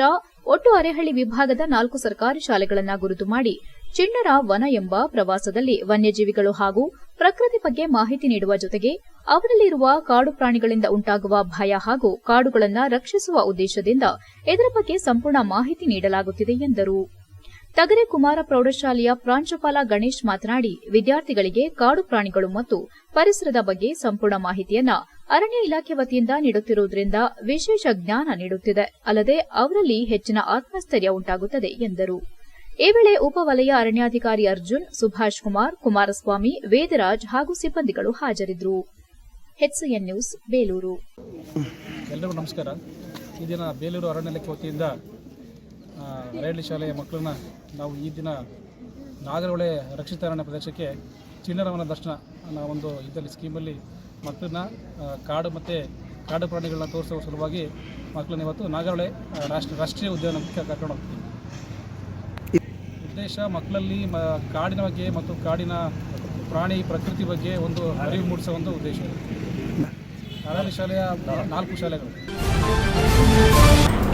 ಒಟ್ಟು ಅರೆಹಳ್ಳಿ ವಿಭಾಗದ 4 ಸರ್ಕಾರಿ ಶಾಲೆಗಳನ್ನು ಗುರುತು ಮಾಡಿ ಚಿಣ್ಣರ ವನ ಎಂಬ ಪ್ರವಾಸದಲ್ಲಿ ವನ್ಯಜೀವಿಗಳು ಹಾಗೂ ಪ್ರಕೃತಿ ಬಗ್ಗೆ ಮಾಹಿತಿ ನೀಡುವ ಜೊತೆಗೆ ಅವರಲ್ಲಿರುವ ಕಾಡು ಪ್ರಾಣಿಗಳಿಂದ ಉಂಟಾಗುವ ಭಯ ಹಾಗೂ ಕಾಡುಗಳನ್ನು ರಕ್ಷಿಸುವ ಉದ್ದೇಶದಿಂದ ಇದರ ಬಗ್ಗೆ ಸಂಪೂರ್ಣ ಮಾಹಿತಿ ನೀಡಲಾಗುತ್ತಿದೆ ಎಂದರು. ತಗರೆ ಕುಮಾರ ಪ್ರೌಢಶಾಲೆಯ ಪ್ರಾಂಶುಪಾಲ ಗಣೇಶ್ ಮಾತನಾಡಿ, ವಿದ್ಯಾರ್ಥಿಗಳಿಗೆ ಕಾಡು ಪ್ರಾಣಿಗಳು ಮತ್ತು ಪರಿಸರದ ಬಗ್ಗೆ ಸಂಪೂರ್ಣ ಮಾಹಿತಿಯನ್ನ ಅರಣ್ಯ ಇಲಾಖೆ ವತಿಯಿಂದ ನೀಡುತ್ತಿರುವುದರಿಂದ ವಿಶೇಷ ಜ್ಞಾನ ನೀಡುತ್ತಿದೆ. ಅಲ್ಲದೆ ಅವರಲ್ಲಿ ಹೆಚ್ಚಿನ ಆತ್ಮಸ್ಥೈರ್ಯ ಉಂಟಾಗುತ್ತದೆ ಎಂದರು. ಈ ವೇಳೆ ಉಪವಲಯ ಅರಣ್ಯಾಧಿಕಾರಿ ಅರ್ಜುನ್, ಸುಭಾಷ್ ಕುಮಾರ್, ಕುಮಾರಸ್ವಾಮಿ, ವೇದರಾಜ್ ಹಾಗೂ ಸಿಬ್ಬಂದಿಗಳು ಹಾಜರಿದ್ದರು. HCN news, Belur. ಎಲ್ಲರಿಗೂ ನಮಸ್ಕಾರ. ಈ ದಿನ ಬೇಲೂರು ಅರಣ್ಯ ಇಲಾಖೆ ವತಿಯಿಂದ ಅರಣ್ಯ ಶಾಲೆಯ ಮಕ್ಕಳನ್ನ ನಾವು ಈ ದಿನ ನಾಗರಹೊಳೆ ರಕ್ಷಿತ ಅರಣ್ಯ ಪ್ರದೇಶಕ್ಕೆ ಚಿಣ್ಣರವನ ದರ್ಶನ ಅನ್ನೋ ಒಂದು ಇದರಲ್ಲಿ ಸ್ಕೀಮಲ್ಲಿ ಮಕ್ಕಳನ್ನ ಕಾಡು ಮತ್ತು ಕಾಡು ಪ್ರಾಣಿಗಳನ್ನ ತೋರಿಸುವ ಸಲುವಾಗಿ ಮಕ್ಕಳನ್ನ ಇವತ್ತು ನಾಗರಹೊಳೆ ರಾಷ್ಟ್ರೀಯ ಉದ್ಯಾನವನಕ್ಕೆ ಕರ್ಕೊಂಡು ಹೋಗ್ತೀವಿ. ಉದ್ದೇಶ ಮಕ್ಕಳಲ್ಲಿ ಕಾಡಿನ ಬಗ್ಗೆ ಮತ್ತು ಕಾಡಿನ ಪ್ರಾಣಿ ಪ್ರಕೃತಿ ಬಗ್ಗೆ ಒಂದು ಅರಿವು ಮೂಡಿಸುವ ಒಂದು ಉದ್ದೇಶ ಇದೆ. ಅರಣ್ಯ ಶಾಲೆಯ 4 ಶಾಲೆಗಳು.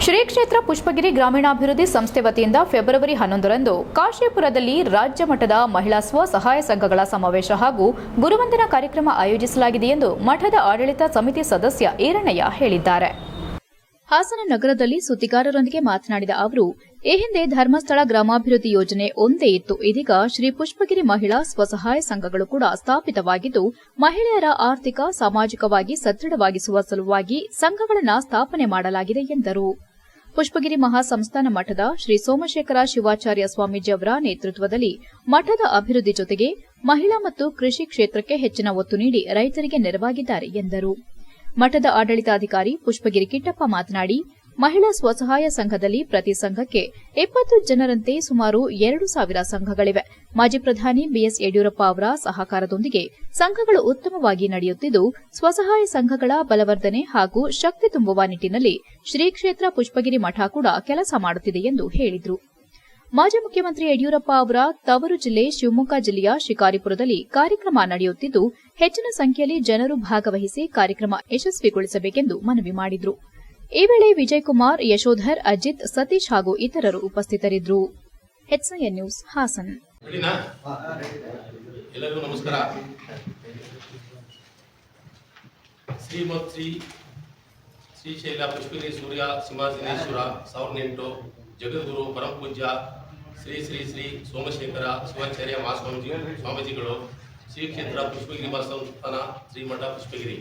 ಶ್ರೀ ಕ್ಷೇತ್ರ ಪುಷ್ಪಗಿರಿ ಗ್ರಾಮೀಣಾಭಿವೃದ್ಧಿ ಸಂಸ್ಥೆ ವತಿಯಿಂದ ಫೆಬ್ರವರಿ 11ರಂದು ಕಾಶಿಪುರದಲ್ಲಿ ರಾಜ್ಯ ಮಟ್ಟದ ಮಹಿಳಾ ಸ್ವಸಹಾಯ ಸಂಘಗಳ ಸಮಾವೇಶ ಹಾಗೂ ಗುರುವಂದನಾ ಕಾರ್ಯಕ್ರಮ ಆಯೋಜಿಸಲಾಗಿದೆ ಎಂದು ಮಠದ ಆಡಳಿತ ಸಮಿತಿ ಸದಸ್ಯ ಈರಣ್ಣಯ್ಯ ಹೇಳಿದ್ದಾರೆ. ಹಾಸನ ನಗರದಲ್ಲಿ ಸುದ್ದಿಗಾರರೊಂದಿಗೆ ಮಾತನಾಡಿದ ಅವರು, ಈ ಹಿಂದೆ ಧರ್ಮಸ್ಥಳ ಗ್ರಾಮಾಭಿವೃದ್ಧಿ ಯೋಜನೆ ಒಂದೇ ಇತ್ತು. ಇದೀಗ ಶ್ರೀ ಪುಷ್ಪಗಿರಿ ಮಹಿಳಾ ಸ್ವಸಹಾಯ ಸಂಘಗಳು ಕೂಡ ಸ್ಥಾಪಿತವಾಗಿದ್ದು, ಮಹಿಳೆಯರ ಆರ್ಥಿಕ ಸಾಮಾಜಿಕವಾಗಿ ಸದೃಢವಾಗಿಸುವ ಸಲುವಾಗಿ ಸಂಘಗಳನ್ನು ಸ್ಥಾಪನೆ ಮಾಡಲಾಗಿದೆ ಎಂದರು. ಪುಷ್ಪಗಿರಿ ಮಹಾಸಂಸ್ಥಾನ ಮಠದ ಶ್ರೀ ಸೋಮಶೇಖರ ಶಿವಾಚಾರ್ಯ ಸ್ವಾಮೀಜಿ ಅವರ ನೇತೃತ್ವದಲ್ಲಿ ಮಠದ ಅಭಿವೃದ್ಧಿ ಜೊತೆಗೆ ಮಹಿಳಾ ಮತ್ತು ಕೃಷಿ ಕ್ಷೇತ್ರಕ್ಕೆ ಹೆಚ್ಚಿನ ಒತ್ತು ನೀಡಿ ರೈತರಿಗೆ ನೆರವಾಗಿದ್ದಾರೆ ಎಂದರು. ಮಠದ ಆಡಳಿತಾಧಿಕಾರಿ ಪುಷ್ಪಗಿರಿ ಕಿಟ್ಟಪ್ಪ ಮಾತನಾಡಿ, ಮಹಿಳಾ ಸ್ವಸಹಾಯ ಸಂಘದಲ್ಲಿ ಪ್ರತಿ ಸಂಘಕ್ಕೆ 20 ಜನರಂತೆ ಸುಮಾರು 2,000 ಸಂಘಗಳಿವೆ. ಮಾಜಿ ಪ್ರಧಾನಿ ಬಿಎಸ್ ಯಡಿಯೂರಪ್ಪ ಅವರ ಸಹಕಾರದೊಂದಿಗೆ ಸಂಘಗಳು ಉತ್ತಮವಾಗಿ ನಡೆಯುತ್ತಿದ್ದು, ಸ್ವಸಹಾಯ ಸಂಘಗಳ ಬಲವರ್ಧನೆ ಹಾಗೂ ಶಕ್ತಿ ತುಂಬುವ ನಿಟ್ಟಿನಲ್ಲಿ ಶ್ರೀ ಕ್ಷೇತ್ರ ಪುಷ್ಪಗಿರಿ ಮಠ ಕೂಡ ಕೆಲಸ ಮಾಡುತ್ತಿದೆ ಎಂದು ಹೇಳಿದರು. ಮಾಜಿ ಮುಖ್ಯಮಂತ್ರಿ ಯಡಿಯೂರಪ್ಪ ಅವರ ತವರು ಜಿಲ್ಲೆ ಶಿವಮೊಗ್ಗ ಜಿಲ್ಲೆಯ ಶಿಕಾರಿಪುರದಲ್ಲಿ ಕಾರ್ಯಕ್ರಮ ನಡೆಯುತ್ತಿದ್ದು, ಹೆಚ್ಚಿನ ಸಂಖ್ಯೆಯಲ್ಲಿ ಜನರು ಭಾಗವಹಿಸಿ ಕಾರ್ಯಕ್ರಮ ಯಶಸ್ವಿಗೊಳಿಸಬೇಕೆಂದು ಮನವಿ ಮಾಡಿದರು. ಈ ವೇಳೆ ವಿಜಯಕುಮಾರ್, ಯಶೋಧರ್, ಅಜಿತ್, ಸತೀಶ್ ಹಾಗೂ ಇತರರು ಉಪಸ್ಥಿತರಿದ್ದರು. HCN news, Hassan. ಎಲ್ಲರಿಗೂ ನಮಸ್ಕಾರ. ಶ್ರೀಶೈಲ ಪುಷ್ಪಗಿರಿ ಸೂರ್ಯ ಸಿಂಹಾಸನೇಶ್ವರ 1008 ಜಗದ್ಗುರು ಪರಮ ಪೂಜ್ಯ ಶ್ರೀ ಶ್ರೀ ಶ್ರೀ ಸೋಮಶೇಖರ ಶಿವಾಚಾರ್ಯ ಸ್ವಾಮೀಜಿಗಳು ಶ್ರೀ ಕ್ಷೇತ್ರ ಪುಷ್ಪಗಿರಿ ಮಹಾಸಂಸ್ಥಾನ ಶ್ರೀಮಠ ಪುಷ್ಪಗಿರಿ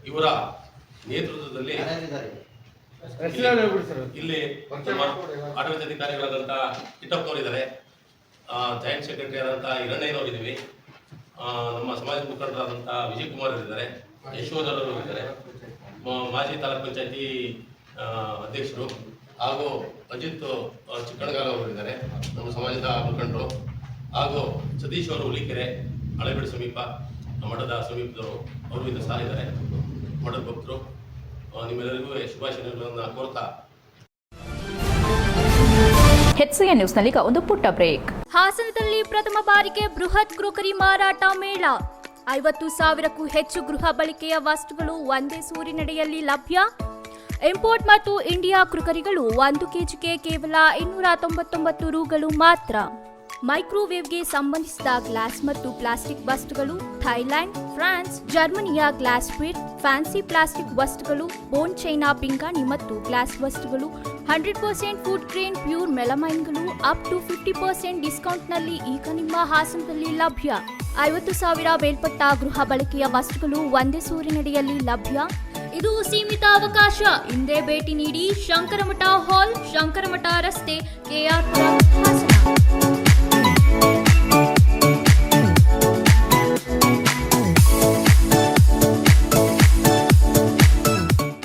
ಇವರ ನೇತೃತ್ವದಲ್ಲಿ ಇಲ್ಲಿ ಆಡಳಿತಾಧಿಕಾರಿಗಳಾದಂಥ ಕಿಟ್ಟಪ್ಪನವರಿದ್ದಾರೆ, ಜಾಯಿಂಟ್ ಸೆಕ್ರೆಟರಿ ಆದಂಥ ಈರಣ್ಣಯ್ಯನವರಿದ್ದೀವಿ, ನಮ್ಮ ಸಮಾಜ ಮುಖಂಡರಾದಂಥ ವಿಜಯಕುಮಾರ್ ಇದ್ದಾರೆ, ಯಶೋಧರವರು ಇದ್ದಾರೆ, ಮಾಜಿ ತಾಲೂಕ್ ಪಂಚಾಯತಿ ಅಧ್ಯಕ್ಷರು ಹಾಗೂ ಅಜಿತ್ ಚಿಕ್ಕಣಗಾಲ ಅವರು ಇದ್ದಾರೆ, ನಮ್ಮ ಸಮಾಜದ ಮುಖಂಡರು, ಹಾಗೂ ಸತೀಶ್ ಅವರು ಹುಲಿಕೆರೆ ಹಳೆಬೀಡು ಸಮೀಪ ಮಠದ ಸಮೀಪದವರು ಅವರು ಇದು ಸಹ ಇದ್ದಾರೆ, ಮಠದ ಭಕ್ತರು. ನಿಮ್ಮೆಲ್ಲರಿಗೂ ಶುಭಾಶಯಗಳನ್ನು ಕೋರ್ತಾ HCN ನ್ಯೂಸ್ನಲ್ಲೀಗ ಒಂದು ಪುಟ್ಟ ಬ್ರೇಕ್. ಹಾಸನದಲ್ಲಿ ಪ್ರಥಮ ಬಾರಿಗೆ ಬೃಹತ್ ಕ್ರೋಕರಿ ಮಾರಾಟ ಮೇಳ. 50,000ಕ್ಕೂ ಹೆಚ್ಚು ಗೃಹ ಬಳಕೆಯ ವಸ್ತುಗಳು ಒಂದೇ ಸೂರಿನಡಿಯಲ್ಲಿ ಲಭ್ಯ. ಇಂಪೋರ್ಟ್ ಮತ್ತು ಇಂಡಿಯಾ ಕ್ರೋಕರಿಗಳು 1 ಕೆಜಿಗೆ ಕೇವಲ 299 ರೂಗಳು ಮಾತ್ರ. ಮೈಕ್ರೋವೇವ್ಗೆ ಸಂಬಂಧಿಸಿದ ಗ್ಲಾಸ್ ಮತ್ತು ಪ್ಲಾಸ್ಟಿಕ್ ವಸ್ತುಗಳು ಥೈಲ್ಯಾಂಡ್, ಫ್ರಾನ್ಸ್, ಜರ್ಮನಿಯ ಗ್ಲಾಸ್ ವೇರ್, ಫ್ಯಾನ್ಸಿ ಪ್ಲಾಸ್ಟಿಕ್ ವಸ್ತುಗಳು, ಬೋನ್ ಚೈನಾ ಪಿಂಗಾಣಿ ಮತ್ತು ಗ್ಲಾಸ್ ವಸ್ತುಗಳು, 100% ಫುಡ್ ಗ್ರೇನ್ ಪ್ಯೂರ್ ಮೆಲಮೈನ್ಗಳು ಅಪ್ ಟು 50% ಡಿಸ್ಕೌಂಟ್ನಲ್ಲಿ ಈಗ ನಿಮ್ಮ ಹಾಸನದಲ್ಲಿ ಲಭ್ಯ. 50,000 ಮೇಲ್ಪಟ್ಟ ಗೃಹ ಬಳಕೆಯ ವಸ್ತುಗಳು ಒಂದೇ ಸೂರಿನಡಿಯಲ್ಲಿ ಲಭ್ಯ. ಇದು ಸೀಮಿತ ಅವಕಾಶ. ಹಿಂದೆ ಭೇಟಿ ನೀಡಿ. ಶಂಕರಮಠ ಹಾಲ್, ಶಂಕರಮಠ ರಸ್ತೆ, KR ಹಾಸನ.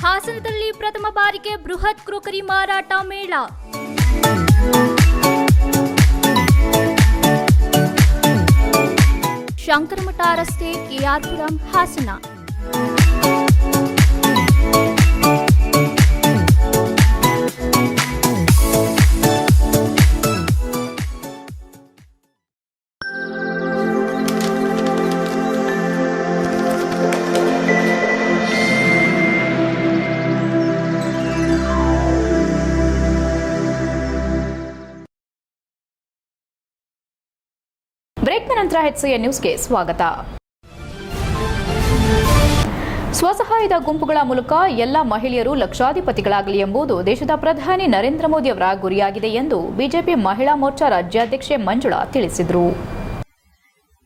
ಹಾಸನದಲ್ಲಿ ಪ್ರಥಮ ಬಾರಿಗೆ ಬೃಹತ್ ಕ್ರೋಕರಿ ಮಾರಾಟ ಮೇಳ. ಶಂಕರಮಠ ರಸ್ತೆ, KR ಪುರಂ, ಹಾಸನ. ಬ್ರೇಕ್ನ ನಂತರ HCN ನ್ಯೂಸ್ಗೆ ಸ್ವಾಗತ. ಸ್ವಸಹಾಯದ ಗುಂಪುಗಳ ಮೂಲಕ ಎಲ್ಲ ಮಹಿಳೆಯರು ಲಕ್ಷಾಧಿಪತಿಗಳಾಗಲಿ ಎಂಬುದು ದೇಶದ ಪ್ರಧಾನಿ ನರೇಂದ್ರ ಮೋದಿ ಅವರ ಗುರಿಯಾಗಿದೆ ಎಂದು ಬಿಜೆಪಿ ಮಹಿಳಾ ಮೋರ್ಚಾ ರಾಜ್ಯಾಧ್ಯಕ್ಷೆ ಮಂಜುಳಾ ತಿಳಿಸಿದರು.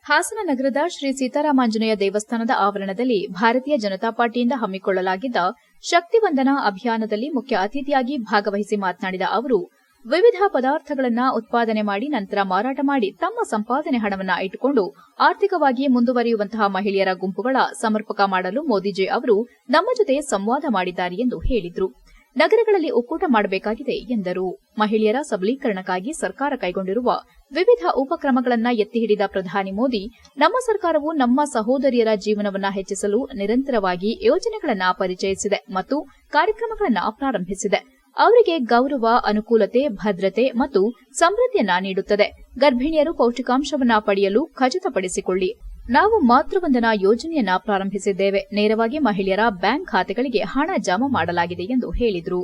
ಹಾಸನ ನಗರದ ಶ್ರೀ ಸೀತಾರಾಮಾಂಜನೇಯ ದೇವಸ್ಥಾನದ ಆವರಣದಲ್ಲಿ ಭಾರತೀಯ ಜನತಾ ಪಾರ್ಟಿಯಿಂದ ಹಮ್ಮಿಕೊಳ್ಳಲಾಗಿದ್ದ ಶಕ್ತಿವಂದನಾ ಅಭಿಯಾನದಲ್ಲಿ ಮುಖ್ಯ ಅತಿಥಿಯಾಗಿ ಭಾಗವಹಿಸಿ ಮಾತನಾಡಿದ ಅವರು, ವಿವಿಧ ಪದಾರ್ಥಗಳನ್ನು ಉತ್ಪಾದನೆ ಮಾಡಿ ನಂತರ ಮಾರಾಟ ಮಾಡಿ ತಮ್ಮ ಸಂಪಾದನೆ ಹಣವನ್ನು ಇಟ್ಟುಕೊಂಡು ಆರ್ಥಿಕವಾಗಿ ಮುಂದುವರಿಯುವಂತಹ ಮಹಿಳೆಯರ ಗುಂಪುಗಳ ಸಮರ್ಪಕ ಮಾಡಲು ಮೋದಿಜಿ ಅವರು ನಮ್ಮ ಜೊತೆ ಸಂವಾದ ಮಾಡಿದ್ದಾರೆ ಎಂದು ಹೇಳಿದರು. ನಗರಗಳಲ್ಲಿ ಒಕ್ಕೂಟ ಮಾಡಬೇಕಾಗಿದೆ ಎಂದರು. ಮಹಿಳೆಯರ ಸಬಲೀಕರಣಕ್ಕಾಗಿ ಸರ್ಕಾರ ಕೈಗೊಂಡಿರುವ ವಿವಿಧ ಉಪಕ್ರಮಗಳನ್ನು ಎತ್ತಿ ಹಿಡಿದ ಪ್ರಧಾನಿ ಮೋದಿ, ನಮ್ಮ ಸರ್ಕಾರವು ನಮ್ಮ ಸಹೋದರಿಯರ ಜೀವನವನ್ನು ಹೆಚ್ಚಿಸಲು ನಿರಂತರವಾಗಿ ಯೋಜನೆಗಳನ್ನು ಪರಿಚಯಿಸಿದೆ ಮತ್ತು ಕಾರ್ಯಕ್ರಮಗಳನ್ನು ಪ್ರಾರಂಭಿಸಿದೆ. ಅವರಿಗೆ ಗೌರವ, ಅನುಕೂಲತೆ, ಭದ್ರತೆ ಮತ್ತು ಸಮೃದ್ಧಿಯನ್ನ ನೀಡುತ್ತದೆ. ಗರ್ಭಿಣಿಯರು ಪೌಷ್ಟಿಕಾಂಶವನ್ನ ಪಡೆಯಲು ಖಚಿತಪಡಿಸಿಕೊಳ್ಳಿ. ನಾವು ಮಾತೃವಂದನಾ ಯೋಜನೆಯನ್ನ ಪ್ರಾರಂಭಿಸಿದ್ದೇವೆ. ನೇರವಾಗಿ ಮಹಿಳೆಯರ ಬ್ಯಾಂಕ್ ಖಾತೆಗಳಿಗೆ ಹಣ ಜಮಾ ಮಾಡಲಾಗಿದೆ ಎಂದು ಹೇಳಿದರು.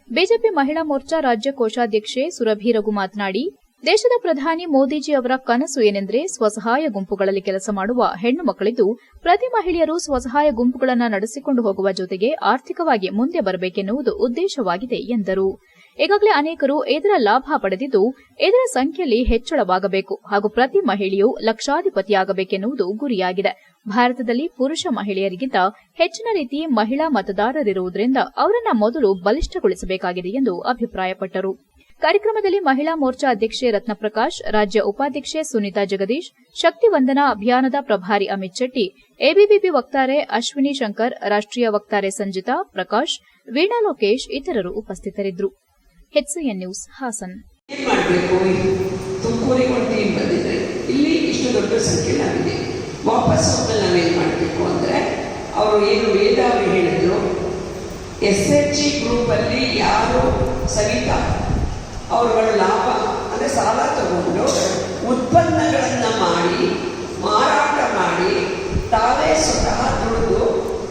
ಬಿಜೆಪಿ ಮಹಿಳಾ ಮೋರ್ಚಾ ರಾಜ್ಯ ಕೋಶಾಧ್ಯಕ್ಷೆ ಸುರಭಿ ರಘು ಮಾತನಾಡಿ, ದೇಶದ ಪ್ರಧಾನಿ ಮೋದಿಜಿ ಅವರ ಕನಸು ಏನೆಂದರೆ ಸ್ವಸಹಾಯ ಗುಂಪುಗಳಲ್ಲಿ ಕೆಲಸ ಮಾಡುವ ಹೆಣ್ಣು ಮಕ್ಕಳಿದ್ದು ಪ್ರತಿ ಮಹಿಳೆಯರು ಸ್ವಸಹಾಯ ಗುಂಪುಗಳನ್ನು ನಡೆಸಿಕೊಂಡು ಹೋಗುವ ಜೊತೆಗೆ ಆರ್ಥಿಕವಾಗಿ ಮುಂದೆ ಬರಬೇಕೆನ್ನುವುದು ಉದ್ದೇಶವಾಗಿದೆ ಎಂದರು. ಈಗಾಗಲೇ ಅನೇಕರು ಇದರ ಲಾಭ ಪಡೆದಿದ್ದು ಇದರ ಸಂಖ್ಯೆಯಲ್ಲಿ ಹೆಚ್ಚಳವಾಗಬೇಕು ಹಾಗೂ ಪ್ರತಿ ಮಹಿಳೆಯೂ ಲಕ್ಷಾಧಿಪತಿಯಾಗಬೇಕೆನ್ನುವುದು ಗುರಿಯಾಗಿದೆ. ಭಾರತದಲ್ಲಿ ಪುರುಷ ಮಹಿಳೆಯರಿಗಿಂತ ಹೆಚ್ಚಿನ ರೀತಿ ಮಹಿಳಾ ಮತದಾರರಿರುವುದರಿಂದ ಅವರನ್ನು ಮೊದಲು ಬಲಿಷ್ಠಗೊಳಿಸಬೇಕಾಗಿದೆ ಎಂದು ಅಭಿಪ್ರಾಯಪಟ್ಟರು. ಕಾರ್ಯಕ್ರಮದಲ್ಲಿ ಮಹಿಳಾ ಮೋರ್ಚಾ ಅಧ್ಯಕ್ಷೆ ರತ್ನಪ್ರಕಾಶ್, ರಾಜ್ಯ ಉಪಾಧ್ಯಕ್ಷೆ ಸುನೀತಾ ಜಗದೀಶ್, ಶಕ್ತಿ ವಂದನಾ ಅಭಿಯಾನದ ಪ್ರಭಾರಿ ಅಮಿತ್ ಶೆಟ್ಟಿ, ಎಬಿವಿಪಿ ವಕ್ತಾರೆ ಅಶ್ವಿನಿ ಶಂಕರ್, ರಾಷ್ಟ್ರೀಯ ವಕ್ತಾರೆ ಸಂಜಿತಾ, ಪ್ರಕಾಶ್, ವೀಣಾ ಲೋಕೇಶ್ ಇತರರು ಉಪಸ್ಥಿತರಿದ್ದರು. HCN news Hassan. ತುಮಕೂರಿಗೆ ಒಂದು ಟೀಮ್ ಬಂದಿದ್ರೆ ಇಲ್ಲಿ ಇಷ್ಟು ದೊಡ್ಡ ಸಂಖ್ಯೆಯಾಗಿದೆ. ವಾಪಸ್ ಹೋಗಲು ನಾವೇನು ಮಾಡಬೇಕು ಅಂದರೆ ಅವರು ಏನು ವೇದ ಅವರು ಹೇಳಿದ್ರು, SHG ಗ್ರೂಪಲ್ಲಿ ಯಾರು ಸವಿತಾ ಅವರುಗಳ ಲಾಭ ಅಂದರೆ ಸಾಲ ತಗೊಂಡು ಉತ್ಪನ್ನಗಳನ್ನು ಮಾಡಿ ಮಾರಾಟ ಮಾಡಿ ತಾವೇ ಸ್ವತಃ ದುಡಿದು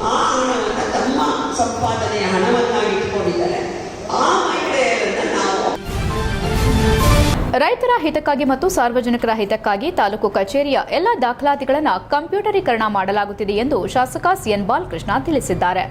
ಆ ಹಣವನ್ನು ತಮ್ಮ ಸಂಪಾದನೆಯ ಹಣವನ್ನಾಗಿ ಇಟ್ಕೊಂಡಿದ್ದಾರೆ. ಆ ಮಹಿಳೆಯರನ್ನು ನಾವು ರೈತರ ಹಿತಕ್ಕಾಗಿ ಮತ್ತು ಸಾರ್ವಜನಿಕರ ಹಿತಕ್ಕಾಗಿ ತಾಲೂಕು ಕಚೇರಿಯ ಎಲ್ಲ ದಾಖಲಾತಿಗಳನ್ನು ಕಂಪ್ಯೂಟರೀಕರಣ ಮಾಡಲಾಗುತ್ತಿದೆ ಎಂದು ಶಾಸಕ ಸಿಎನ್ ಬಾಲಕೃಷ್ಣ ತಿಳಿಸಿದ್ದಾರೆ.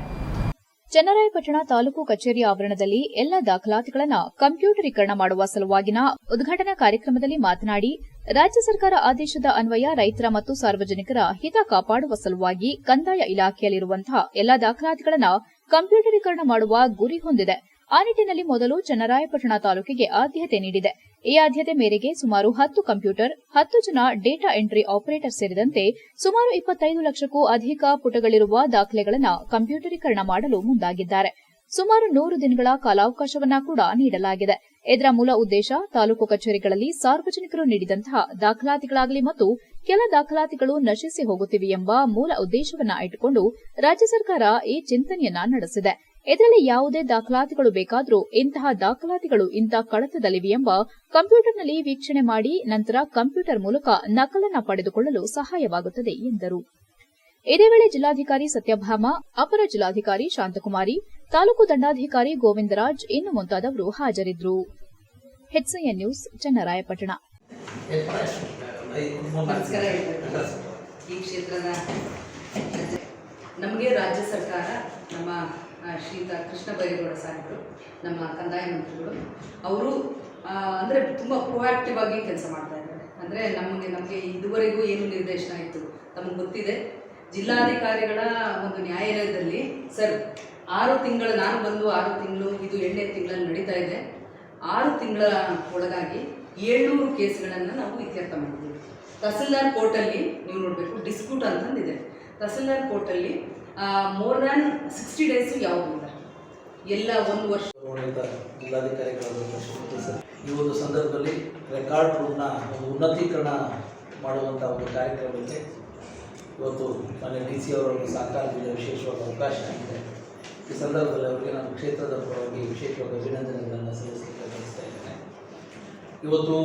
ಚನ್ನರಾಯಪಟ್ಟಣ ತಾಲೂಕು ಕಚೇರಿ ಆವರಣದಲ್ಲಿ ಎಲ್ಲ ದಾಖಲಾತಿಗಳನ್ನು ಕಂಪ್ಯೂಟರೀಕರಣ ಮಾಡುವ ಸಲುವಾಗಿನ ಉದ್ಘಾಟನಾ ಕಾರ್ಯಕ್ರಮದಲ್ಲಿ ಮಾತನಾಡಿ, ರಾಜ್ಯ ಸರ್ಕಾರ ಆದೇಶದ ಅನ್ವಯ ರೈತರ ಮತ್ತು ಸಾರ್ವಜನಿಕರ ಹಿತ ಕಾಪಾಡುವ ಸಲುವಾಗಿ ಕಂದಾಯ ಇಲಾಖೆಯಲ್ಲಿರುವಂತಹ ಎಲ್ಲ ದಾಖಲಾತಿಗಳನ್ನು ಕಂಪ್ಯೂಟರೀಕರಣ ಮಾಡುವ ಗುರಿ ಹೊಂದಿದೆ. ಆ ನಿಟ್ಟಿನಲ್ಲಿ ಮೊದಲು ಚನ್ನರಾಯಪಟ್ಟಣ ತಾಲೂಕಿಗೆ ಆದ್ಯತೆ ನೀಡಿದೆ. ಈ ಆದ್ಯತೆ ಮೇರೆಗೆ ಸುಮಾರು 10 ಕಂಪ್ಯೂಟರ್, 10 ಜನ ಡೇಟಾ ಎಂಟ್ರಿ ಆಪರೇಟರ್ ಸೇರಿದಂತೆ ಸುಮಾರು 25 ಲಕ್ಷಕ್ಕೂ ಅಧಿಕ ಪುಟಗಳಿರುವ ದಾಖಲೆಗಳನ್ನು ಕಂಪ್ಯೂಟರೀಕರಣ ಮಾಡಲು ಮುಂದಾಗಿದ್ದಾರೆ. ಸುಮಾರು 100 ದಿನಗಳ ಕಾಲಾವಕಾಶವನ್ನ ಕೂಡ ನೀಡಲಾಗಿದೆ. ಇದರ ಮೂಲ ಉದ್ದೇಶ ತಾಲೂಕು ಕಚೇರಿಗಳಲ್ಲಿ ಸಾರ್ವಜನಿಕರು ನೀಡಿದಂತಹ ದಾಖಲಾತಿಗಳಾಗಲಿ ಮತ್ತು ಕೆಲ ದಾಖಲಾತಿಗಳು ನಶಿಸಿ ಹೋಗುತ್ತಿವೆ ಎಂಬ ಮೂಲ ಉದ್ದೇಶವನ್ನ ಇಟ್ಟುಕೊಂಡು ರಾಜ್ಯ ಸರ್ಕಾರ ಈ ಚಿಂತನೆಯನ್ನ ನಡೆಸಿದೆ. ಇದರಲ್ಲಿ ಯಾವುದೇ ದಾಖಲಾತಿಗಳು ಬೇಕಾದರೂ ಇಂತಹ ದಾಖಲಾತಿಗಳು ಇಂಥ ಕಡತದಲ್ಲಿವೆ ಎಂಬ ಕಂಪ್ಯೂಟರ್ನಲ್ಲಿ ವೀಕ್ಷಣೆ ಮಾಡಿ ನಂತರ ಕಂಪ್ಯೂಟರ್ ಮೂಲಕ ನಕಲನ್ನ ಪಡೆದುಕೊಳ್ಳಲು ಸಹಾಯವಾಗುತ್ತದೆ ಎಂದರು. ಇದೇ ವೇಳೆ ಜಿಲ್ಲಾಧಿಕಾರಿ ಸತ್ಯಭಾಮ, ಅಪರ ಜಿಲ್ಲಾಧಿಕಾರಿ ಶಾಂತಕುಮಾರಿ, ತಾಲೂಕು ದಂಡಾಧಿಕಾರಿ ಗೋವಿಂದರಾಜ್ ಇನ್ನು ಮುಂತಾದವರು ಹಾಜರಿದ್ದರು. HCN news Channarayapatna. ನಮಸ್ಕಾರ. ಈ ಕ್ಷೇತ್ರದ ನಮಗೆ ರಾಜ್ಯ ಸರ್ಕಾರ ನಮ್ಮ ಶ್ರೀಯುತ ಕೃಷ್ಣ ಬೈರೇಗೌಡ ಸಾಹೇಬರು, ನಮ್ಮ ಕಂದಾಯ ಮಂತ್ರಿಗಳು, ಅವರು ಅಂದರೆ ತುಂಬ ಪ್ರೊಆಕ್ಟಿವ್ ಆಗಿ ಕೆಲಸ ಮಾಡ್ತಾ ಇದ್ದಾರೆ. ಅಂದರೆ ನಮಗೆ ಇದುವರೆಗೂ ಏನು ನಿರ್ದೇಶನ ಇತ್ತು ತಮಗೆ ಗೊತ್ತಿದೆ. ಜಿಲ್ಲಾಧಿಕಾರಿಗಳ ಒಂದು ನ್ಯಾಯಾಲಯದಲ್ಲಿ ಸರ್ 6 ತಿಂಗಳು, ನಾನು ಬಂದು 6 ತಿಂಗಳು, ಇದು 8ನೇ ತಿಂಗಳಲ್ಲಿ ನಡೀತಾ ಇದೆ. 6 ತಿಂಗಳ ಒಳಗಾಗಿ 700 ಕೇಸ್ಗಳನ್ನು ನಾವು ಇತ್ಯರ್ಥ ಮಾಡಿದ್ದೀವಿ. ತಹಸೀಲ್ದಾರ್ ಕೋರ್ಟಲ್ಲಿ ನೀವು ನೋಡಬೇಕು, ಡಿಸ್ಪ್ಯೂಟ್ ಅಂತಂದಿದೆ. ತಹಸೀಲ್ದಾರ್ ಕೋರ್ಟಲ್ಲಿ ಮೋರ್ ದ್ಯಾನ್ 60 ಡೇಸು ಯಾವುದೂ ಇಲ್ಲ, ಎಲ್ಲ 1 ವರ್ಷ. ಜಿಲ್ಲಾಧಿಕಾರಿಗಳ ಈ ಒಂದು ಸಂದರ್ಭದಲ್ಲಿ ರೆಕಾರ್ಡ್ ರೂಮ್ನ ಒಂದು ಉನ್ನತೀಕರಣ ಮಾಡುವಂಥ ಒಂದು ಕಾರ್ಯಕ್ರಮಕ್ಕೆ ಇವತ್ತು ಮಾನ್ಯ DC ಅವರನ್ನು ಸಹಕಾರದಿಂದ ವಿಶೇಷವಾದ ಅವಕಾಶ ಆಗಿದೆ. ಈ ಸಂದರ್ಭದಲ್ಲಿ ಅವರಿಗೆ ನಾನು ಕ್ಷೇತ್ರದ ಪರವಾಗಿ ವಿಶೇಷವಾದ ಅಭಿನಂದನೆಗಳನ್ನು ಸಲ್ಲಿಸಲಿಕ್ಕೆ ಬಯಸ್ತಾ ಇದ್ದೇನೆ. ಇವತ್ತು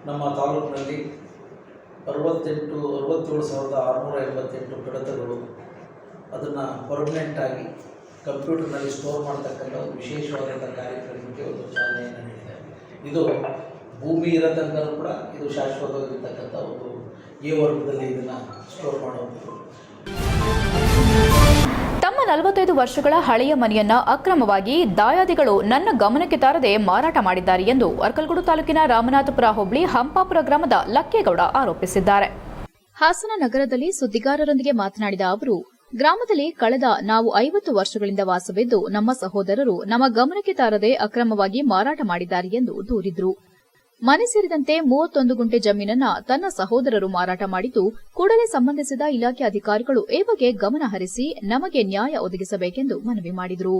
ನಮ್ಮ ತಾಲೂಕಿನಲ್ಲಿ 67,688 ಕಡತಗಳು ಅದನ್ನು ಪರ್ಮನೆಂಟಾಗಿ ಕಂಪ್ಯೂಟರ್ನಲ್ಲಿ ಸ್ಟೋರ್ ಮಾಡ್ತಕ್ಕಂಥ ಒಂದು ವಿಶೇಷವಾದಂಥ ಕಾರ್ಯಕ್ರಮಕ್ಕೆ ಒಂದು ಚಾಲನೆಯನ್ನು ನೀಡಿದೆ. ಇದು ಭೂಮಿ ಇರೋ ತನಕ ಕೂಡ ಇದು ಶಾಶ್ವತವಾಗಿರ್ತಕ್ಕಂಥ ಒಂದು ವರ್ಗದಲ್ಲಿ ಇದನ್ನು ಸ್ಟೋರ್ ಮಾಡುವಂಥದ್ದು. 45 ವರ್ಷಗಳ ಹಳೆಯ ಮನೆಯನ್ನ ಅಕ್ರಮವಾಗಿ ದಾಯಾದಿಗಳು ನನ್ನ ಗಮನಕ್ಕೆ ತಾರದೆ ಮಾರಾಟ ಮಾಡಿದ್ದಾರೆ ಎಂದು ಅರ್ಕಲಗೂಡು ತಾಲೂಕಿನ ರಾಮನಾಥಪುರ ಹೋಬಳಿ ಹಂಪಾಪುರ ಗ್ರಾಮದ ಲಕ್ಕೇಗೌಡ ಆರೋಪಿಸಿದ್ದಾರೆ. ಹಾಸನ ನಗರದಲ್ಲಿ ಸುದ್ದಿಗಾರರೊಂದಿಗೆ ಮಾತನಾಡಿದ ಅವರು, ಗ್ರಾಮದಲ್ಲಿ ಕಳೆದ ನಾವು 50 ವರ್ಷಗಳಿಂದ ವಾಸವಿದ್ದು ನಮ್ಮ ಸಹೋದರರು ನಮ್ಮ ಗಮನಕ್ಕೆ ತಾರದೆ ಅಕ್ರಮವಾಗಿ ಮಾರಾಟ ಮಾಡಿದ್ದಾರೆ ಎಂದು ದೂರಿದ್ರು. ಮನೆ ಸೇರಿದಂತೆ 31 ಗುಂಟೆ ಜಮೀನನ್ನ ತನ್ನ ಸಹೋದರರು ಮಾರಾಟ ಮಾಡಿದ್ದು, ಕೂಡಲೇ ಸಂಬಂಧಿಸಿದ ಇಲಾಖೆ ಅಧಿಕಾರಿಗಳು ಈ ಬಗ್ಗೆ ಗಮನ ಹರಿಸಿ ನಮಗೆ ನ್ಯಾಯ ಒದಗಿಸಬೇಕೆಂದು ಮನವಿ ಮಾಡಿದರು.